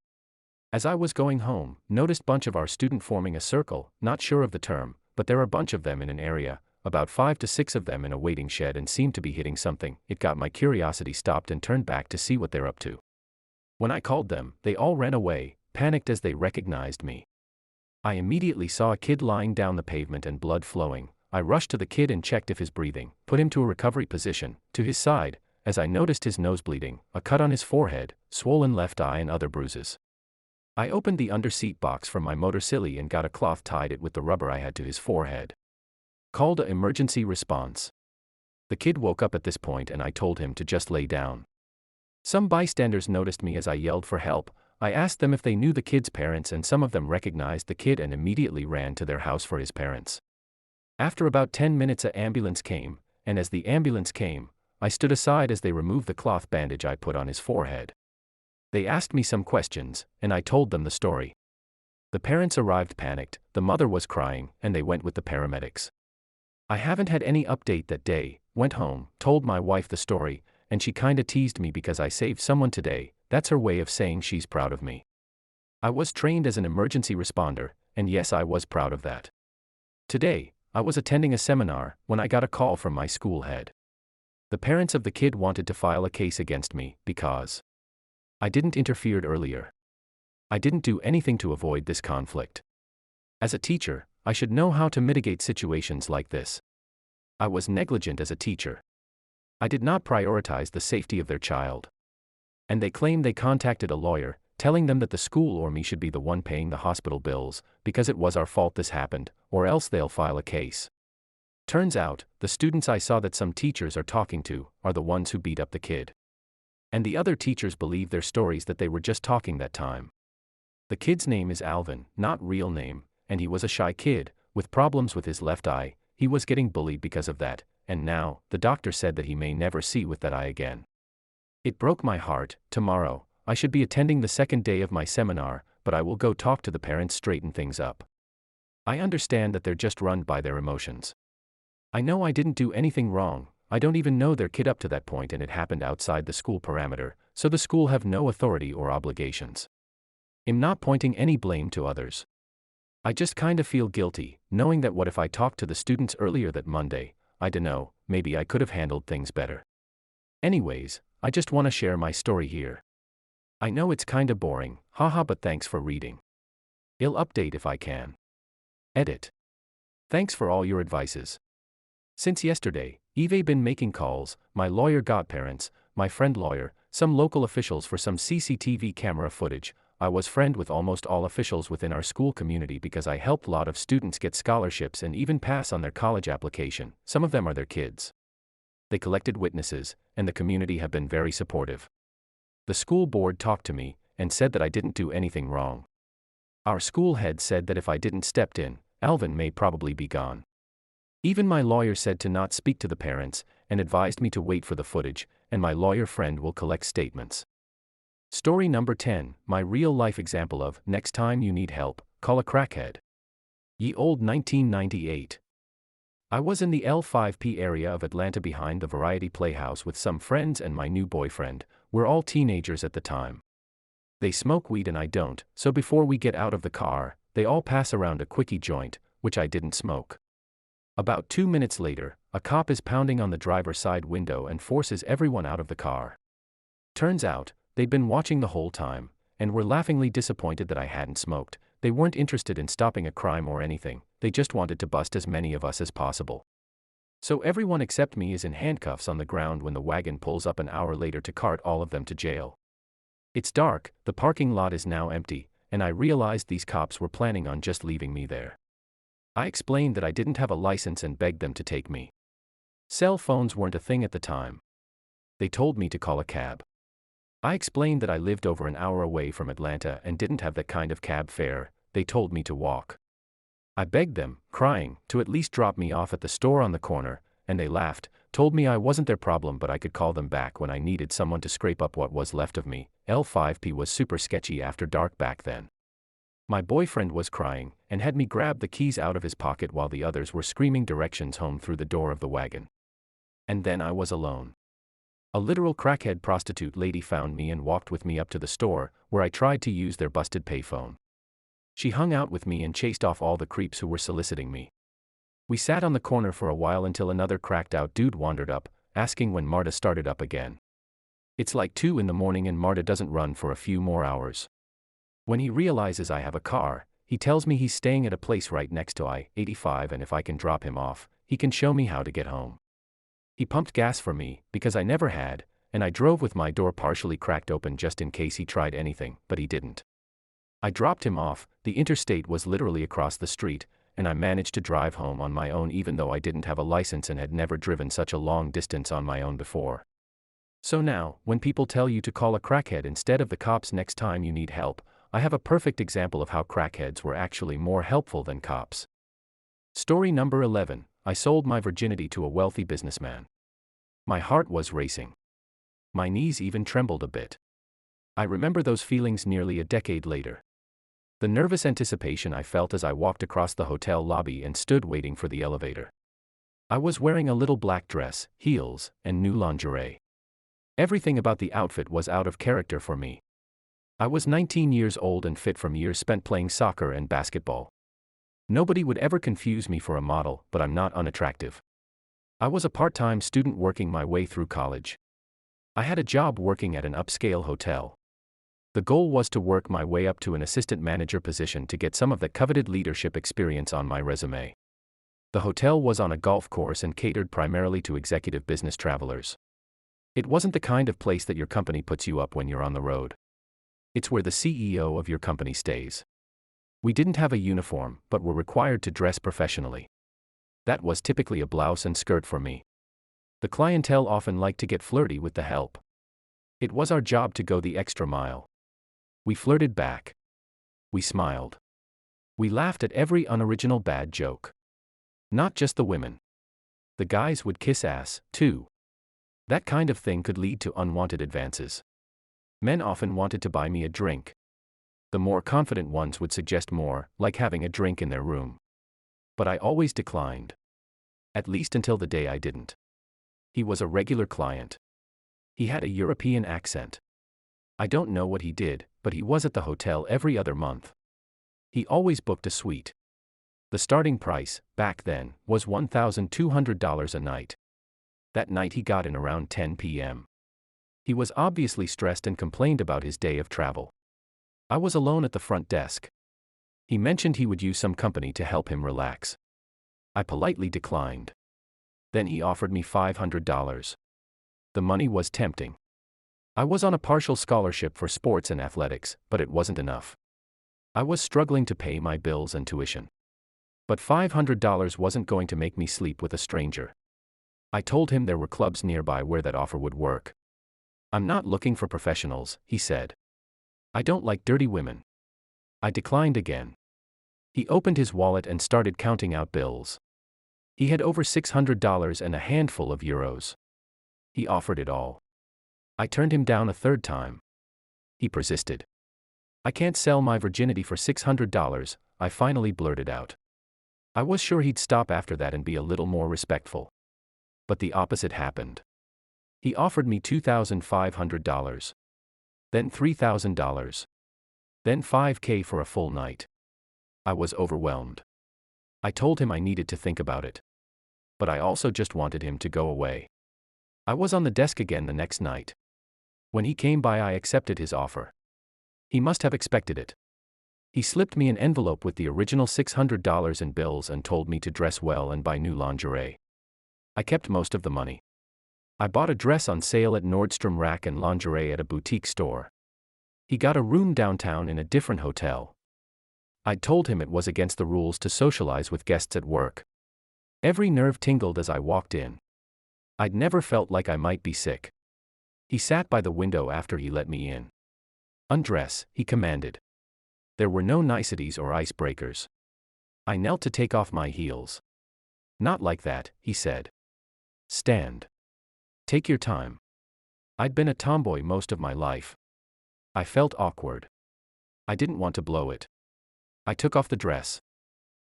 As I was going home, noticed bunch of our student forming a circle, not sure of the term, but there are a bunch of them in an area, about 5 to 6 of them in a waiting shed, and seemed to be hitting something. It got my curiosity stopped and turned back to see what they're up to. When I called them, they all ran away, panicked as they recognized me. I immediately saw a kid lying down the pavement and blood flowing. I rushed to the kid and checked if his breathing, put him to a recovery position, to his side, as I noticed his nose bleeding, a cut on his forehead, swollen left eye and other bruises. I opened the under-seat box from my motor silly and got a cloth, tied it with the rubber I had to his forehead. Called a emergency response. The kid woke up at this point and I told him to just lay down. Some bystanders noticed me as I yelled for help. I asked them if they knew the kid's parents and some of them recognized the kid and immediately ran to their house for his parents. After about 10 minutes an ambulance came, and as the ambulance came, I stood aside as they removed the cloth bandage I put on his forehead. They asked me some questions, and I told them the story. The parents arrived panicked, the mother was crying, and they went with the paramedics. I haven't had any update that day, went home, told my wife the story, and she kinda teased me because I saved someone today. That's her way of saying she's proud of me. I was trained as an emergency responder, and yes, I was proud of that. Today, I was attending a seminar when I got a call from my school head. The parents of the kid wanted to file a case against me because I didn't interfere earlier. I didn't do anything to avoid this conflict. As a teacher, I should know how to mitigate situations like this. I was negligent as a teacher. I did not prioritize the safety of their child. And they claimed they contacted a lawyer, telling them that the school or me should be the one paying the hospital bills, because it was our fault this happened, or else they'll file a case. Turns out, the students I saw that some teachers are talking to are the ones who beat up the kid. And the other teachers believe their stories that they were just talking that time. The kid's name is Alvin, not real name, and he was a shy kid, with problems with his left eye. He was getting bullied because of that, and now, the doctor said that he may never see with that eye again. It broke my heart. Tomorrow, I should be attending the second day of my seminar, but I will go talk to the parents, straighten things up. I understand that they're just run by their emotions. I know I didn't do anything wrong. I don't even know their kid up to that point, and it happened outside the school parameter, so the school have no authority or obligations. I'm not pointing any blame to others. I just kinda feel guilty, knowing that what if I talked to the students earlier that Monday. I dunno, maybe I could have handled things better. Anyways, I just wanna share my story here. I know it's kinda boring, haha, but thanks for reading. I'll update if I can. Edit. Thanks for all your advices. Since yesterday, I've been making calls, my lawyer godparents, my friend lawyer, some local officials for some CCTV camera footage. I was friend with almost all officials within our school community because I helped a lot of students get scholarships and even pass on their college application. Some of them are their kids. They collected witnesses, and the community have been very supportive. The school board talked to me and said that I didn't do anything wrong. Our school head said that if I didn't stepped in, Alvin may probably be gone. Even my lawyer said to not speak to the parents and advised me to wait for the footage, and my lawyer friend will collect statements. Story number 10, my real-life example of, next time you need help, call a crackhead. Ye old 1998. I was in the L5P area of Atlanta behind the Variety Playhouse with some friends and my new boyfriend. We're all teenagers at the time. They smoke weed and I don't, so before we get out of the car, they all pass around a quickie joint, which I didn't smoke. About 2 minutes later, a cop is pounding on the driver's side window and forces everyone out of the car. Turns out, they'd been watching the whole time, and were laughingly disappointed that I hadn't smoked. They weren't interested in stopping a crime or anything, they just wanted to bust as many of us as possible. So everyone except me is in handcuffs on the ground when the wagon pulls up an hour later to cart all of them to jail. It's dark, the parking lot is now empty, and I realized these cops were planning on just leaving me there. I explained that I didn't have a license and begged them to take me. Cell phones weren't a thing at the time. They told me to call a cab. I explained that I lived over an hour away from Atlanta and didn't have that kind of cab fare. They told me to walk. I begged them, crying, to at least drop me off at the store on the corner, and they laughed, told me I wasn't their problem but I could call them back when I needed someone to scrape up what was left of me. L5P was super sketchy after dark back then. My boyfriend was crying, and had me grab the keys out of his pocket while the others were screaming directions home through the door of the wagon. And then I was alone. A literal crackhead prostitute lady found me and walked with me up to the store, where I tried to use their busted payphone. She hung out with me and chased off all the creeps who were soliciting me. We sat on the corner for a while until another cracked-out dude wandered up, asking when MARTA started up again. It's like 2 in the morning and MARTA doesn't run for a few more hours. When he realizes I have a car, he tells me he's staying at a place right next to I-85 and if I can drop him off, he can show me how to get home. He pumped gas for me, because I never had, and I drove with my door partially cracked open just in case he tried anything, but he didn't. I dropped him off, the interstate was literally across the street, and I managed to drive home on my own even though I didn't have a license and had never driven such a long distance on my own before. So now, when people tell you to call a crackhead instead of the cops next time you need help, I have a perfect example of how crackheads were actually more helpful than cops. Story number 11, I sold my virginity to a wealthy businessman. My heart was racing. My knees even trembled a bit. I remember those feelings nearly a decade later. The nervous anticipation I felt as I walked across the hotel lobby and stood waiting for the elevator. I was wearing a little black dress, heels, and new lingerie. Everything about the outfit was out of character for me. I was 19 years old and fit from years spent playing soccer and basketball. Nobody would ever confuse me for a model, but I'm not unattractive. I was a part-time student working my way through college. I had a job working at an upscale hotel. The goal was to work my way up to an assistant manager position to get some of the coveted leadership experience on my resume. The hotel was on a golf course and catered primarily to executive business travelers. It wasn't the kind of place that your company puts you up when you're on the road. It's where the CEO of your company stays. We didn't have a uniform, but were required to dress professionally. That was typically a blouse and skirt for me. The clientele often liked to get flirty with the help. It was our job to go the extra mile. We flirted back. We smiled. We laughed at every unoriginal bad joke. Not just the women. The guys would kiss ass, too. That kind of thing could lead to unwanted advances. Men often wanted to buy me a drink. The more confident ones would suggest more, like having a drink in their room. But I always declined. At least until the day I didn't. He was a regular client. He had a European accent. I don't know what he did, but he was at the hotel every other month. He always booked a suite. The starting price, back then, was $1,200 a night. That night he got in around 10 p.m. He was obviously stressed and complained about his day of travel. I was alone at the front desk. He mentioned he would use some company to help him relax. I politely declined. Then he offered me $500. The money was tempting. I was on a partial scholarship for sports and athletics, but it wasn't enough. I was struggling to pay my bills and tuition. But $500 wasn't going to make me sleep with a stranger. I told him there were clubs nearby where that offer would work. I'm not looking for professionals, he said. I don't like dirty women. I declined again. He opened his wallet and started counting out bills. He had over $600 and a handful of euros. He offered it all. I turned him down a third time. He persisted. I can't sell my virginity for $600, I finally blurted out. I was sure he'd stop after that and be a little more respectful. But the opposite happened. He offered me $2,500. Then $3,000. Then $5,000 for a full night. I was overwhelmed. I told him I needed to think about it. But I also just wanted him to go away. I was on the desk again the next night. When he came by, I accepted his offer. He must have expected it. He slipped me an envelope with the original $600 in bills and told me to dress well and buy new lingerie. I kept most of the money. I bought a dress on sale at Nordstrom Rack and lingerie at a boutique store. He got a room downtown in a different hotel. I'd told him it was against the rules to socialize with guests at work. Every nerve tingled as I walked in. I'd never felt like I might be sick. He sat by the window after he let me in. Undress, he commanded. There were no niceties or icebreakers. I knelt to take off my heels. Not like that, he said. Stand. Take your time. I'd been a tomboy most of my life. I felt awkward. I didn't want to blow it. I took off the dress.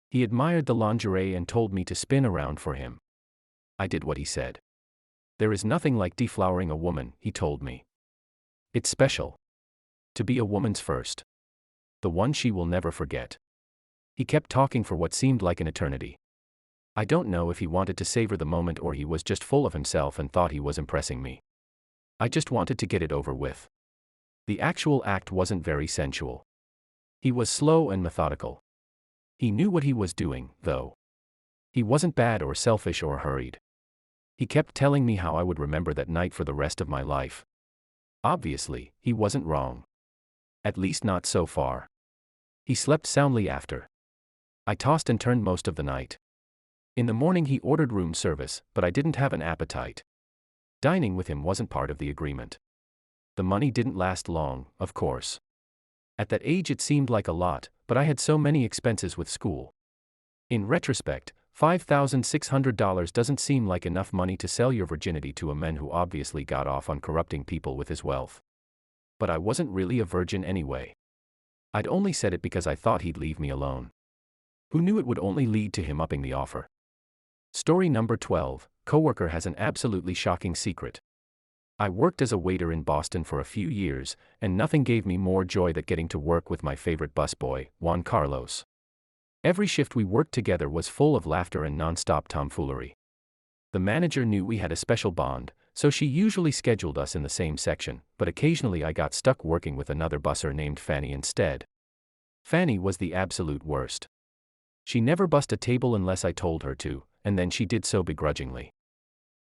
He admired the lingerie and told me to spin around for him. I did what he said. There is nothing like deflowering a woman, he told me. It's special. To be a woman's first. The one she will never forget. He kept talking for what seemed like an eternity. I don't know if he wanted to savor the moment or he was just full of himself and thought he was impressing me. I just wanted to get it over with. The actual act wasn't very sensual. He was slow and methodical. He knew what he was doing, though. He wasn't bad or selfish or hurried. He kept telling me how I would remember that night for the rest of my life. Obviously, he wasn't wrong. At least not so far. He slept soundly after. I tossed and turned most of the night. In the morning he ordered room service, but I didn't have an appetite. Dining with him wasn't part of the agreement. The money didn't last long, of course. At that age it seemed like a lot, but I had so many expenses with school. In retrospect, $5,600 doesn't seem like enough money to sell your virginity to a man who obviously got off on corrupting people with his wealth. But I wasn't really a virgin anyway. I'd only said it because I thought he'd leave me alone. Who knew it would only lead to him upping the offer? Story number 12, coworker has an absolutely shocking secret. I worked as a waiter in Boston for a few years, and nothing gave me more joy than getting to work with my favorite busboy, Juan Carlos. Every shift we worked together was full of laughter and non-stop tomfoolery. The manager knew we had a special bond, so she usually scheduled us in the same section, but occasionally I got stuck working with another busser named Fanny instead. Fanny was the absolute worst. She never bussed a table unless I told her to, and then she did so begrudgingly.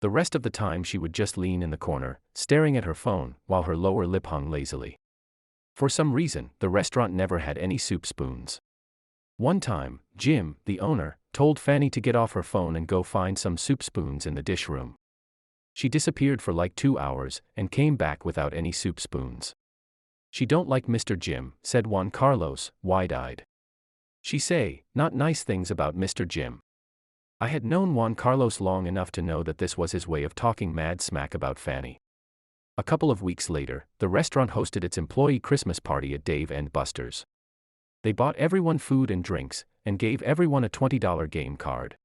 The rest of the time she would just lean in the corner, staring at her phone, while her lower lip hung lazily. For some reason, the restaurant never had any soup spoons. One time, Jim, the owner, told Fanny to get off her phone and go find some soup spoons in the dish room. She disappeared for like 2 hours, and came back without any soup spoons. "She don't like Mr. Jim," said Juan Carlos, wide-eyed. "She say, not nice things about Mr. Jim." I had known Juan Carlos long enough to know that this was his way of talking mad smack about Fanny. A couple of weeks later, the restaurant hosted its employee Christmas party at Dave & Buster's. They bought everyone food and drinks, and gave everyone a $20 game card.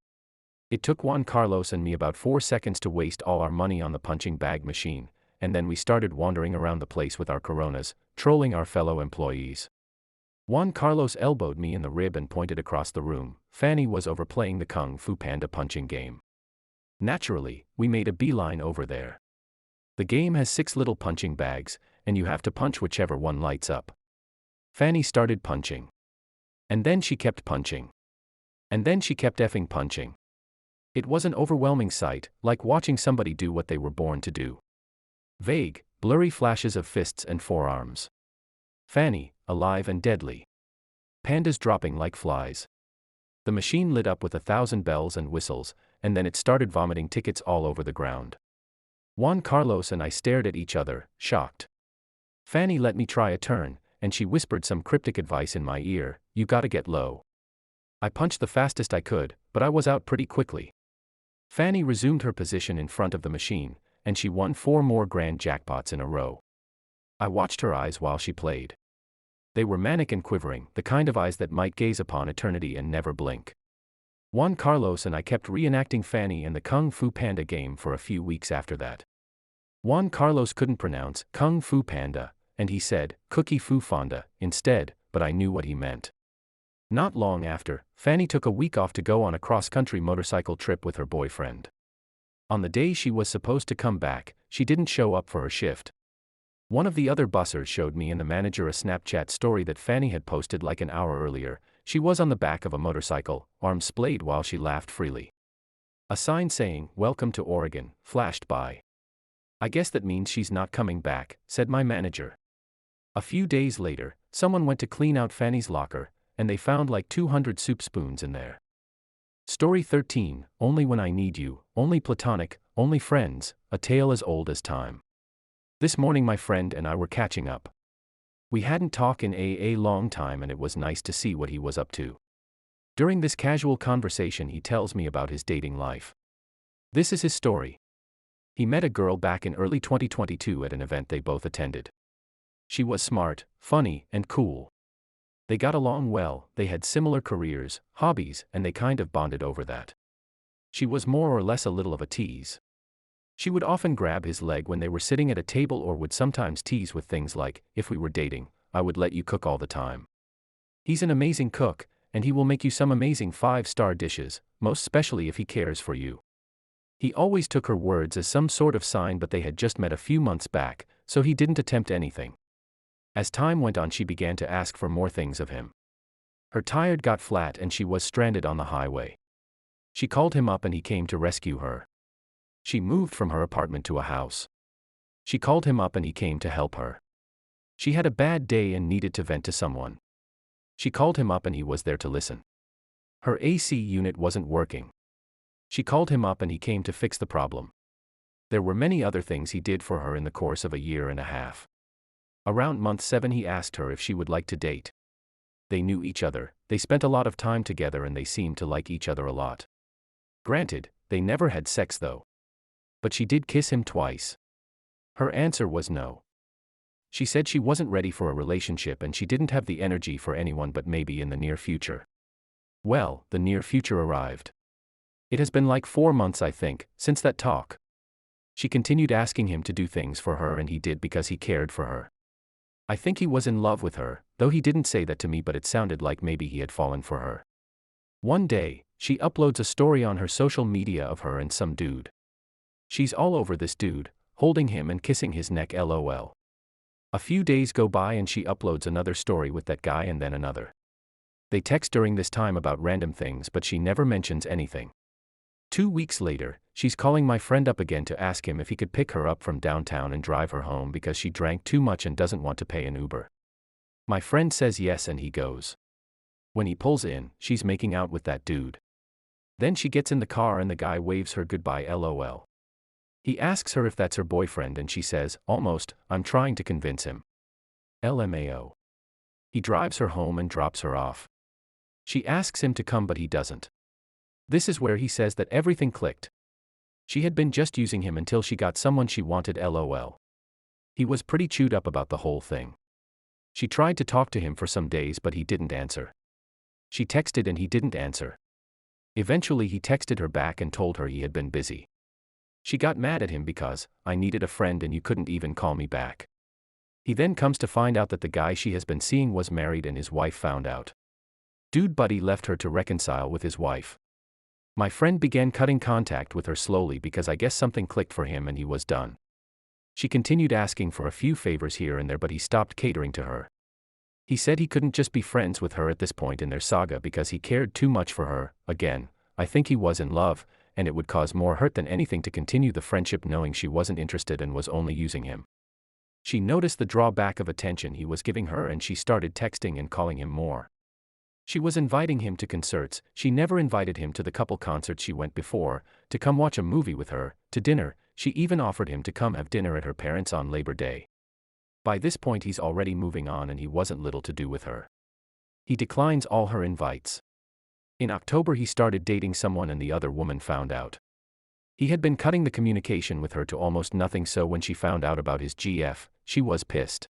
It took Juan Carlos and me about 4 seconds to waste all our money on the punching bag machine, and then we started wandering around the place with our Coronas, trolling our fellow employees. Juan Carlos elbowed me in the rib and pointed across the room. Fanny was overplaying the Kung Fu Panda punching game. Naturally, we made a beeline over there. The game has 6 little punching bags, and you have to punch whichever one lights up. Fanny started punching. And then she kept punching. And then she kept effing punching. It was an overwhelming sight, like watching somebody do what they were born to do. Vague, blurry flashes of fists and forearms. Fanny, alive and deadly. Pandas dropping like flies. The machine lit up with 1,000 bells and whistles, and then it started vomiting tickets all over the ground. Juan Carlos and I stared at each other, shocked. Fanny let me try a turn, and she whispered some cryptic advice in my ear: "You gotta get low." I punched the fastest I could, but I was out pretty quickly. Fanny resumed her position in front of the machine, and she won 4 more grand jackpots in a row. I watched her eyes while she played. They were manic and quivering, the kind of eyes that might gaze upon eternity and never blink. Juan Carlos and I kept reenacting Fanny and the Kung Fu Panda game for a few weeks after that. Juan Carlos couldn't pronounce Kung Fu Panda, and he said Cookie Fu Fonda instead, but I knew what he meant. Not long after, Fanny took a week off to go on a cross-country motorcycle trip with her boyfriend. On the day she was supposed to come back, she didn't show up for her shift. One of the other bussers showed me and the manager a Snapchat story that Fanny had posted like an hour earlier. She was on the back of a motorcycle, arms splayed while she laughed freely. A sign saying, "Welcome to Oregon," flashed by. "I guess that means she's not coming back," said my manager. A few days later, someone went to clean out Fanny's locker, and they found like 200 soup spoons in there. Story 13, Only When I Need You, Only Platonic, Only Friends, a tale as old as time. This morning my friend and I were catching up. We hadn't talked in a long time and it was nice to see what he was up to. During this casual conversation he tells me about his dating life. This is his story. He met a girl back in early 2022 at an event they both attended. She was smart, funny, and cool. They got along well, they had similar careers, hobbies, and they kind of bonded over that. She was more or less a little of a tease. She would often grab his leg when they were sitting at a table or would sometimes tease with things like, "If we were dating, I would let you cook all the time. He's an amazing cook, and he will make you some amazing 5-star dishes, most especially if he cares for you." He always took her words as some sort of sign, but they had just met a few months back, so he didn't attempt anything. As time went on she began to ask for more things of him. Her tire got flat and she was stranded on the highway. She called him up and he came to rescue her. She moved from her apartment to a house. She called him up and he came to help her. She had a bad day and needed to vent to someone. She called him up and he was there to listen. Her AC unit wasn't working. She called him up and he came to fix the problem. There were many other things he did for her in the course of a year and a half. Around month 7 he asked her if she would like to date. They knew each other, they spent a lot of time together and they seemed to like each other a lot. Granted, they never had sex though. But she did kiss him twice. Her answer was no. She said she wasn't ready for a relationship and she didn't have the energy for anyone but maybe in the near future. Well, the near future arrived. It has been like 4 months I think, since that talk. She continued asking him to do things for her and he did because he cared for her. I think he was in love with her, though he didn't say that to me but it sounded like maybe he had fallen for her. One day, she uploads a story on her social media of her and some dude. She's all over this dude, holding him and kissing his neck lol. A few days go by and she uploads another story with that guy and then another. They text during this time about random things but she never mentions anything. 2 weeks later, she's calling my friend up again to ask him if he could pick her up from downtown and drive her home because she drank too much and doesn't want to pay an Uber. My friend says yes and he goes. When he pulls in, she's making out with that dude. Then she gets in the car and the guy waves her goodbye lol. He asks her if that's her boyfriend and she says, almost, I'm trying to convince him. LMAO. He drives her home and drops her off. She asks him to come but he doesn't. This is where he says that everything clicked. She had been just using him until she got someone she wanted lol. He was pretty chewed up about the whole thing. She tried to talk to him for some days but he didn't answer. She texted and he didn't answer. Eventually he texted her back and told her he had been busy. She got mad at him because, I needed a friend and you couldn't even call me back. He then comes to find out that the guy she has been seeing was married and his wife found out. Dude buddy left her to reconcile with his wife. My friend began cutting contact with her slowly because I guess something clicked for him and he was done. She continued asking for a few favors here and there but he stopped catering to her. He said he couldn't just be friends with her at this point in their saga because he cared too much for her. Again, I think he was in love, and it would cause more hurt than anything to continue the friendship knowing she wasn't interested and was only using him. She noticed the drawback of attention he was giving her and she started texting and calling him more. She was inviting him to concerts, she never invited him to the couple concerts she went before, to come watch a movie with her, to dinner, she even offered him to come have dinner at her parents' on Labor Day. By this point he's already moving on and he wasn't little to do with her. He declines all her invites. In October he started dating someone and the other woman found out. He had been cutting the communication with her to almost nothing so when she found out about his GF, she was pissed.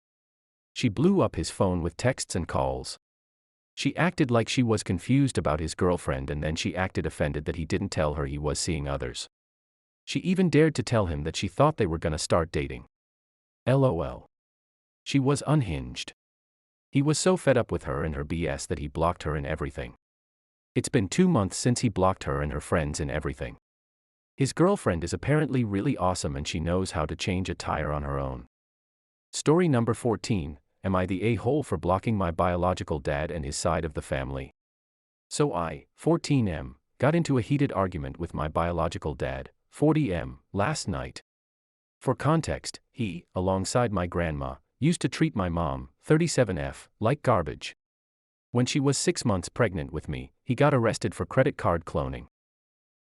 She blew up his phone with texts and calls. She acted like she was confused about his girlfriend and then she acted offended that he didn't tell her he was seeing others. She even dared to tell him that she thought they were gonna start dating. LOL. She was unhinged. He was so fed up with her and her BS that he blocked her in everything. It's been 2 months since he blocked her and her friends in everything. His girlfriend is apparently really awesome and she knows how to change a tire on her own. Story number 14. Am I the a-hole for blocking my biological dad and his side of the family? So I, 14M, got into a heated argument with my biological dad, 40M, last night. For context, he, alongside my grandma, used to treat my mom, 37F, like garbage. When she was 6 months pregnant with me, he got arrested for credit card cloning.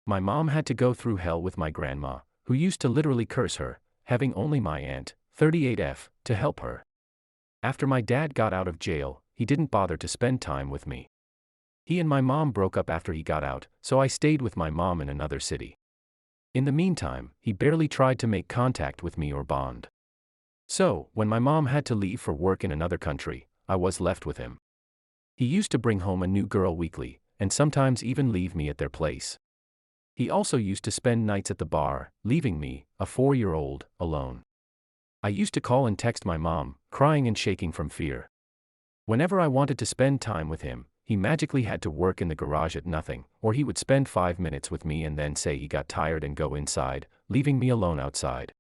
My mom had to go through hell with my grandma, who used to literally curse her, having only my aunt, 38F, to help her. After my dad got out of jail, he didn't bother to spend time with me. He and my mom broke up after he got out, so I stayed with my mom in another city. In the meantime, he barely tried to make contact with me or bond. So, when my mom had to leave for work in another country, I was left with him. He used to bring home a new girl weekly, and sometimes even leave me at their place. He also used to spend nights at the bar, leaving me, a 4-year-old, alone. I used to call and text my mom, crying and shaking from fear. Whenever I wanted to spend time with him, he magically had to work in the garage at nothing, or he would spend 5 minutes with me and then say he got tired and go inside, leaving me alone outside.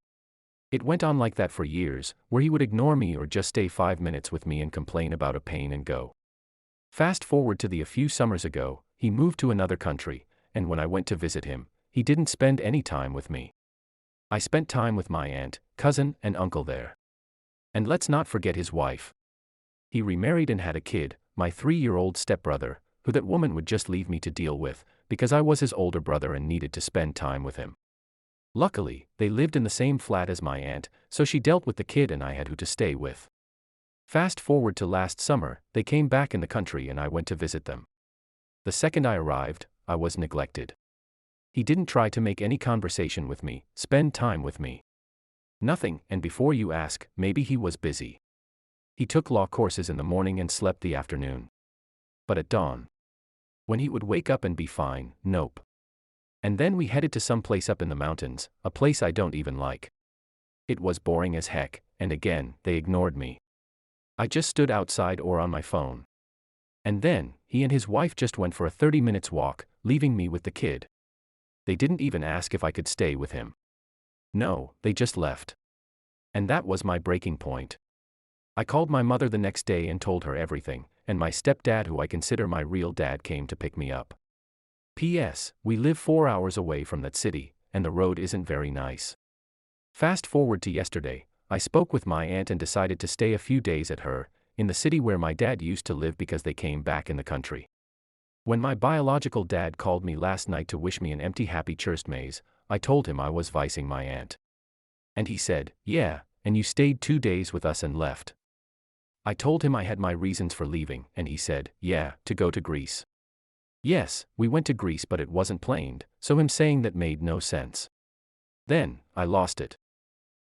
It went on like that for years, where he would ignore me or just stay 5 minutes with me and complain about a pain and go. Fast forward to a few summers ago, he moved to another country, and when I went to visit him, he didn't spend any time with me. I spent time with my aunt, cousin, and uncle there. And let's not forget his wife. He remarried and had a kid, my 3-year-old stepbrother, who that woman would just leave me to deal with, because I was his older brother and needed to spend time with him. Luckily, they lived in the same flat as my aunt, so she dealt with the kid and I had who to stay with. Fast forward to last summer, they came back in the country and I went to visit them. The second I arrived, I was neglected. He didn't try to make any conversation with me, spend time with me. Nothing, and before you ask, maybe he was busy. He took law courses in the morning and slept the afternoon. But at dawn, when he would wake up and be fine, nope. And then we headed to some place up in the mountains, a place I don't even like. It was boring as heck, and again, they ignored me. I just stood outside or on my phone. And then, he and his wife just went for a 30 minutes walk, leaving me with the kid. They didn't even ask if I could stay with him. No, they just left. And that was my breaking point. I called my mother the next day and told her everything, and my stepdad, who I consider my real dad, came to pick me up. P.S. We live 4 hours away from that city, and the road isn't very nice. Fast forward to yesterday, I spoke with my aunt and decided to stay a few days at her, in the city where my dad used to live because they came back in the country. When my biological dad called me last night to wish me an empty happy Christmas, I told him I was vicing my aunt. And he said, "Yeah, and you stayed 2 days with us and left." I told him I had my reasons for leaving, and he said, "Yeah, to go to Greece." Yes, we went to Greece, but it wasn't planned, so him saying that made no sense. Then, I lost it.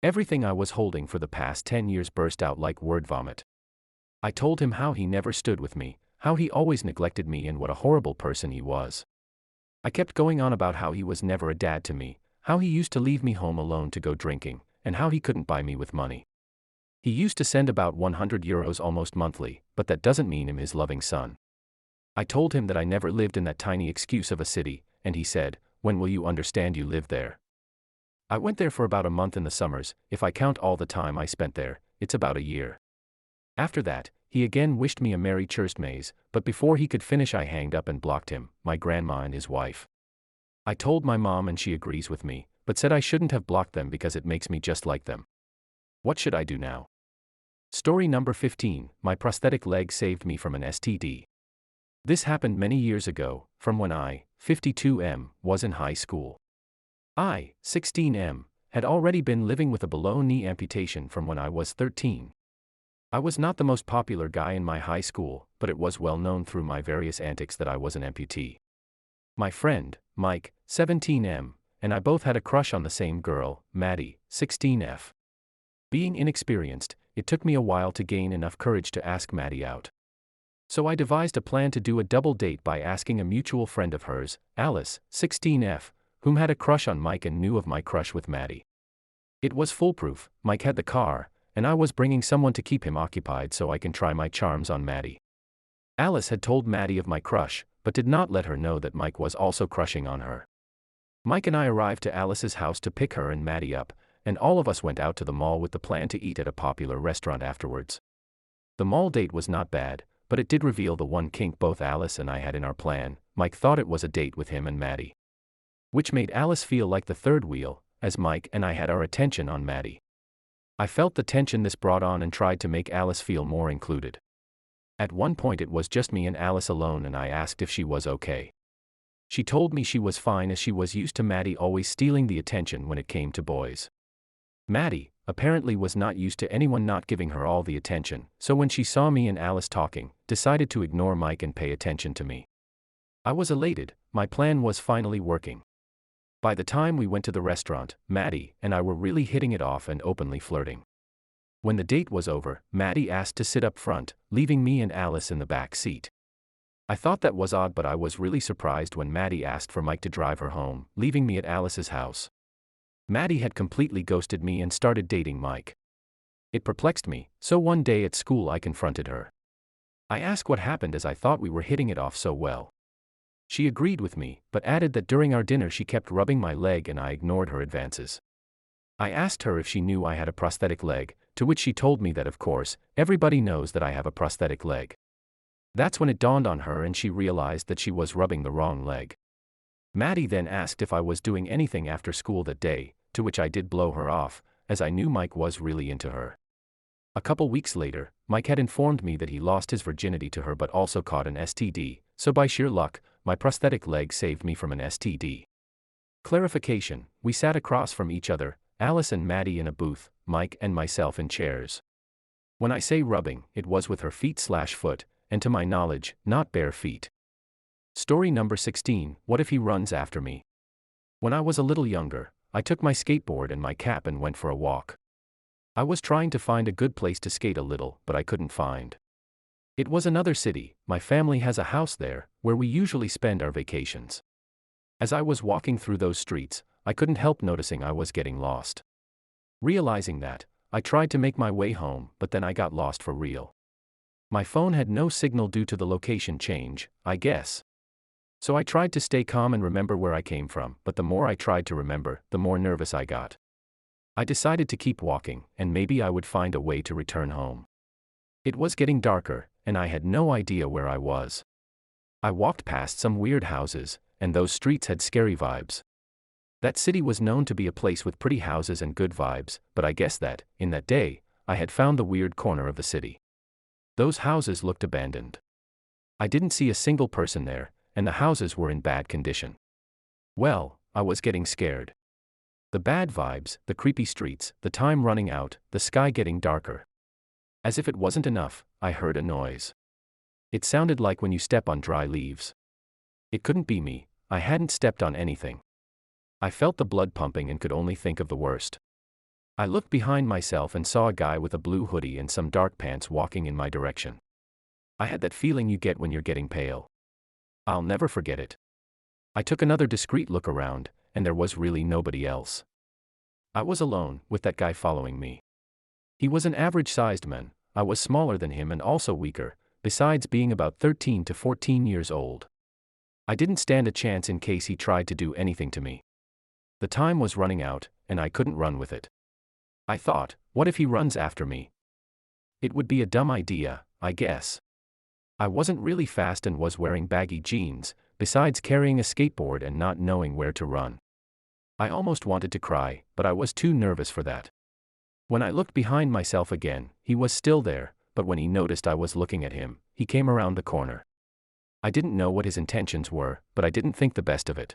Everything I was holding for the past 10 years burst out like word vomit. I told him how he never stood with me, how he always neglected me, and what a horrible person he was. I kept going on about how he was never a dad to me, how he used to leave me home alone to go drinking, and how he couldn't buy me with money. He used to send about €100 almost monthly, but that doesn't mean him his loving son. I told him that I never lived in that tiny excuse of a city, and he said, "When will you understand you lived there?" I went there for about a month in the summers. If I count all the time I spent there, it's about a year. After that, he again wished me a Merry Christmas, but before he could finish I hanged up and blocked him, my grandma and his wife. I told my mom and she agrees with me, but said I shouldn't have blocked them because it makes me just like them. What should I do now? Story number 15, my prosthetic leg saved me from an STD. This happened many years ago, from when I, 52M, was in high school. I, 16M, had already been living with a below-knee amputation from when I was 13. I was not the most popular guy in my high school, but it was well known through my various antics that I was an amputee. My friend, Mike, 17M, and I both had a crush on the same girl, Maddie, 16F. Being inexperienced, it took me a while to gain enough courage to ask Maddie out. So I devised a plan to do a double date by asking a mutual friend of hers, Alice, 16F, whom had a crush on Mike and knew of my crush with Maddie. It was foolproof. Mike had the car, and I was bringing someone to keep him occupied so I can try my charms on Maddie. Alice had told Maddie of my crush, but did not let her know that Mike was also crushing on her. Mike and I arrived to Alice's house to pick her and Maddie up, and all of us went out to the mall with the plan to eat at a popular restaurant afterwards. The mall date was not bad, but it did reveal the one kink both Alice and I had in our plan. Mike thought it was a date with him and Maddie, which made Alice feel like the third wheel, as Mike and I had our attention on Maddie. I felt the tension this brought on and tried to make Alice feel more included. At one point it was just me and Alice alone, and I asked if she was okay. She told me she was fine, as she was used to Maddie always stealing the attention when it came to boys. Maddie, apparently, was not used to anyone not giving her all the attention, so when she saw me and Alice talking, decided to ignore Mike and pay attention to me. I was elated. My plan was finally working. By the time we went to the restaurant, Maddie and I were really hitting it off and openly flirting. When the date was over, Maddie asked to sit up front, leaving me and Alice in the back seat. I thought that was odd, but I was really surprised when Maddie asked for Mike to drive her home, leaving me at Alice's house. Maddie had completely ghosted me and started dating Mike. It perplexed me, so one day at school I confronted her. I asked what happened, as I thought we were hitting it off so well. She agreed with me, but added that during our dinner she kept rubbing my leg and I ignored her advances. I asked her if she knew I had a prosthetic leg, to which she told me that of course, everybody knows that I have a prosthetic leg. That's when it dawned on her and she realized that she was rubbing the wrong leg. Maddie then asked if I was doing anything after school that day, to which I did blow her off, as I knew Mike was really into her. A couple weeks later, Mike had informed me that he lost his virginity to her but also caught an STD, so by sheer luck, my prosthetic leg saved me from an STD. Clarification: we sat across from each other, Alice and Maddie in a booth, Mike and myself in chairs. When I say rubbing, it was with her feet/foot, and to my knowledge, not bare feet. Story number 16, what if he runs after me? When I was a little younger, I took my skateboard and my cap and went for a walk. I was trying to find a good place to skate a little, but I couldn't find. It was another city, my family has a house there, where we usually spend our vacations. As I was walking through those streets, I couldn't help noticing I was getting lost. Realizing that, I tried to make my way home, but then I got lost for real. My phone had no signal due to the location change, I guess. So I tried to stay calm and remember where I came from, but the more I tried to remember, the more nervous I got. I decided to keep walking, and maybe I would find a way to return home. It was getting darker, and I had no idea where I was. I walked past some weird houses, and those streets had scary vibes. That city was known to be a place with pretty houses and good vibes, but I guess that, in that day, I had found the weird corner of the city. Those houses looked abandoned. I didn't see a single person there, and the houses were in bad condition. Well, I was getting scared. The bad vibes, the creepy streets, the time running out, the sky getting darker. As if it wasn't enough, I heard a noise. It sounded like when you step on dry leaves. It couldn't be me, I hadn't stepped on anything. I felt the blood pumping and could only think of the worst. I looked behind myself and saw a guy with a blue hoodie and some dark pants walking in my direction. I had that feeling you get when you're getting pale. I'll never forget it. I took another discreet look around, and there was really nobody else. I was alone, with that guy following me. He was an average-sized man, I was smaller than him and also weaker, besides being about 13 to 14 years old. I didn't stand a chance in case he tried to do anything to me. The time was running out, and I couldn't run with it. I thought, what if he runs after me? It would be a dumb idea, I guess. I wasn't really fast and was wearing baggy jeans, besides carrying a skateboard and not knowing where to run. I almost wanted to cry, but I was too nervous for that. When I looked behind myself again, he was still there, but when he noticed I was looking at him, he came around the corner. I didn't know what his intentions were, but I didn't think the best of it.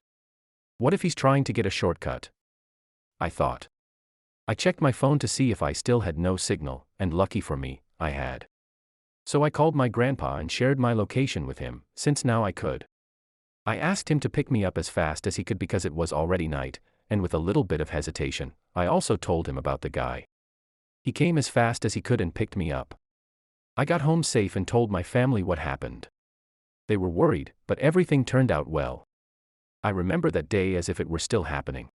What if he's trying to get a shortcut? I thought. I checked my phone to see if I still had no signal, and lucky for me, I had. So I called my grandpa and shared my location with him, since now I could. I asked him to pick me up as fast as he could because it was already night, and with a little bit of hesitation, I also told him about the guy. He came as fast as he could and picked me up. I got home safe and told my family what happened. They were worried, but everything turned out well. I remember that day as if it were still happening.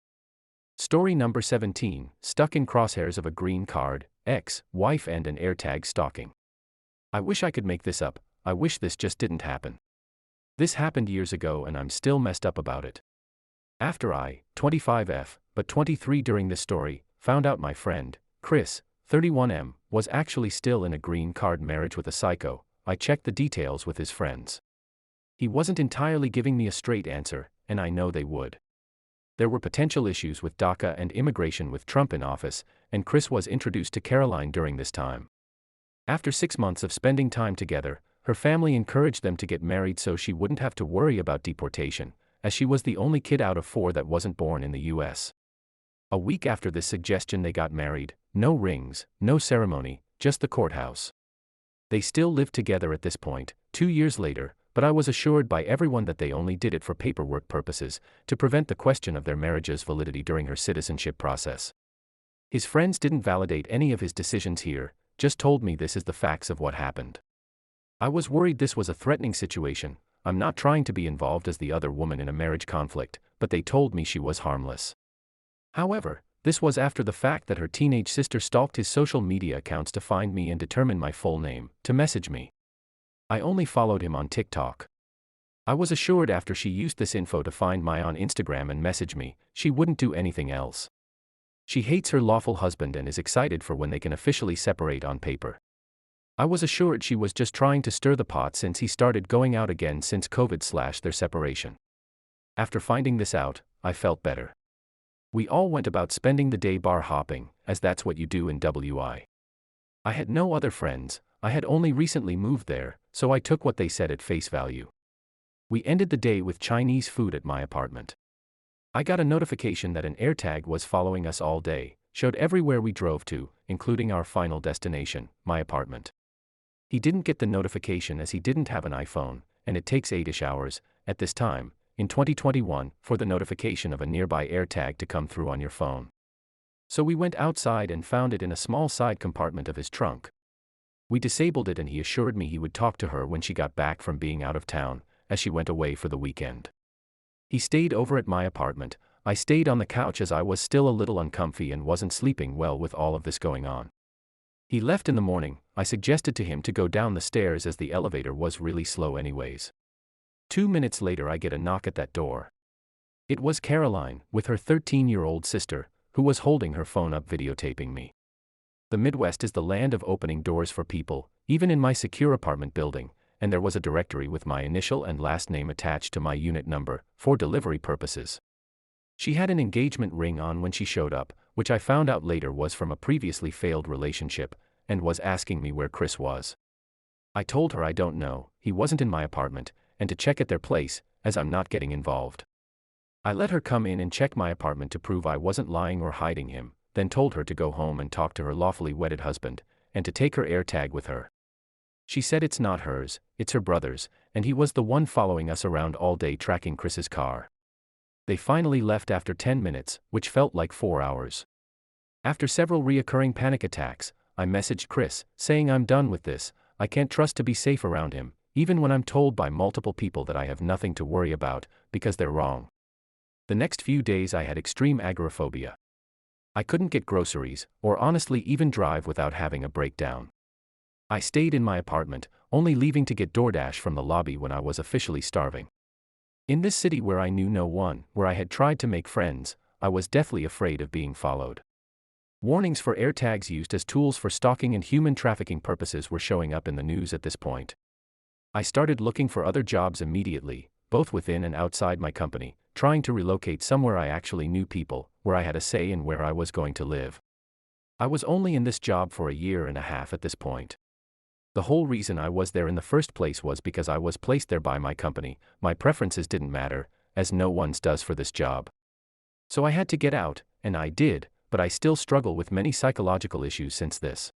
Story number 17, stuck in crosshairs of a green card, ex-wife and an AirTag stalking. I wish I could make this up, I wish this just didn't happen. This happened years ago and I'm still messed up about it. After I, 25F, but 23 during this story, found out my friend, Chris, 31M, was actually still in a green card marriage with a psycho, I checked the details with his friends. He wasn't entirely giving me a straight answer, and I know they would. There were potential issues with DACA and immigration with Trump in office, and Chris was introduced to Caroline during this time. After 6 months of spending time together, her family encouraged them to get married so she wouldn't have to worry about deportation, as she was the only kid out of 4 that wasn't born in the US. A week after this suggestion they got married, no rings, no ceremony, just the courthouse. They still lived together at this point, 2 years later, but I was assured by everyone that they only did it for paperwork purposes, to prevent the question of their marriage's validity during her citizenship process. His friends didn't validate any of his decisions here, just told me this is the facts of what happened. I was worried this was a threatening situation. I'm not trying to be involved as the other woman in a marriage conflict, but they told me she was harmless. However, this was after the fact that her teenage sister stalked his social media accounts to find me and determine my full name, to message me. I only followed him on TikTok. I was assured after she used this info to find me on Instagram and message me, she wouldn't do anything else. She hates her lawful husband and is excited for when they can officially separate on paper. I was assured she was just trying to stir the pot since he started going out again since COVID/ their separation. After finding this out, I felt better. We all went about spending the day bar hopping, as that's what you do in WI. I had no other friends, I had only recently moved there, so I took what they said at face value. We ended the day with Chinese food at my apartment. I got a notification that an AirTag was following us all day, showed everywhere we drove to, including our final destination, my apartment. He didn't get the notification as he didn't have an iPhone, and it takes 8-ish hours, at this time, in 2021, for the notification of a nearby AirTag to come through on your phone. So we went outside and found it in a small side compartment of his trunk. We disabled it and he assured me he would talk to her when she got back from being out of town, as she went away for the weekend. He stayed over at my apartment. I stayed on the couch as I was still a little uncomfy and wasn't sleeping well with all of this going on. He left in the morning. I suggested to him to go down the stairs as the elevator was really slow anyways. 2 minutes later I get a knock at that door. It was Caroline, with her 13-year-old sister, who was holding her phone up videotaping me. The Midwest is the land of opening doors for people, even in my secure apartment building, and there was a directory with my initial and last name attached to my unit number, for delivery purposes. She had an engagement ring on when she showed up, which I found out later was from a previously failed relationship, and was asking me where Chris was. I told her I don't know, he wasn't in my apartment, and to check at their place, as I'm not getting involved. I let her come in and check my apartment to prove I wasn't lying or hiding him, then told her to go home and talk to her lawfully wedded husband, and to take her AirTag with her. She said it's not hers, it's her brother's, and he was the one following us around all day tracking Chris's car. They finally left after 10 minutes, which felt like 4 hours. After several reoccurring panic attacks, I messaged Chris, saying I'm done with this, I can't trust to be safe around him, even when I'm told by multiple people that I have nothing to worry about, because they're wrong. The next few days I had extreme agoraphobia. I couldn't get groceries, or honestly even drive without having a breakdown. I stayed in my apartment, only leaving to get DoorDash from the lobby when I was officially starving. In this city where I knew no one, where I had tried to make friends, I was deathly afraid of being followed. Warnings for AirTags used as tools for stalking and human trafficking purposes were showing up in the news at this point. I started looking for other jobs immediately, both within and outside my company, trying to relocate somewhere I actually knew people, where I had a say in where I was going to live. I was only in this job for a year and a half at this point. The whole reason I was there in the first place was because I was placed there by my company. My preferences didn't matter, as no one's does for this job. So I had to get out, and I did, but I still struggle with many psychological issues since this.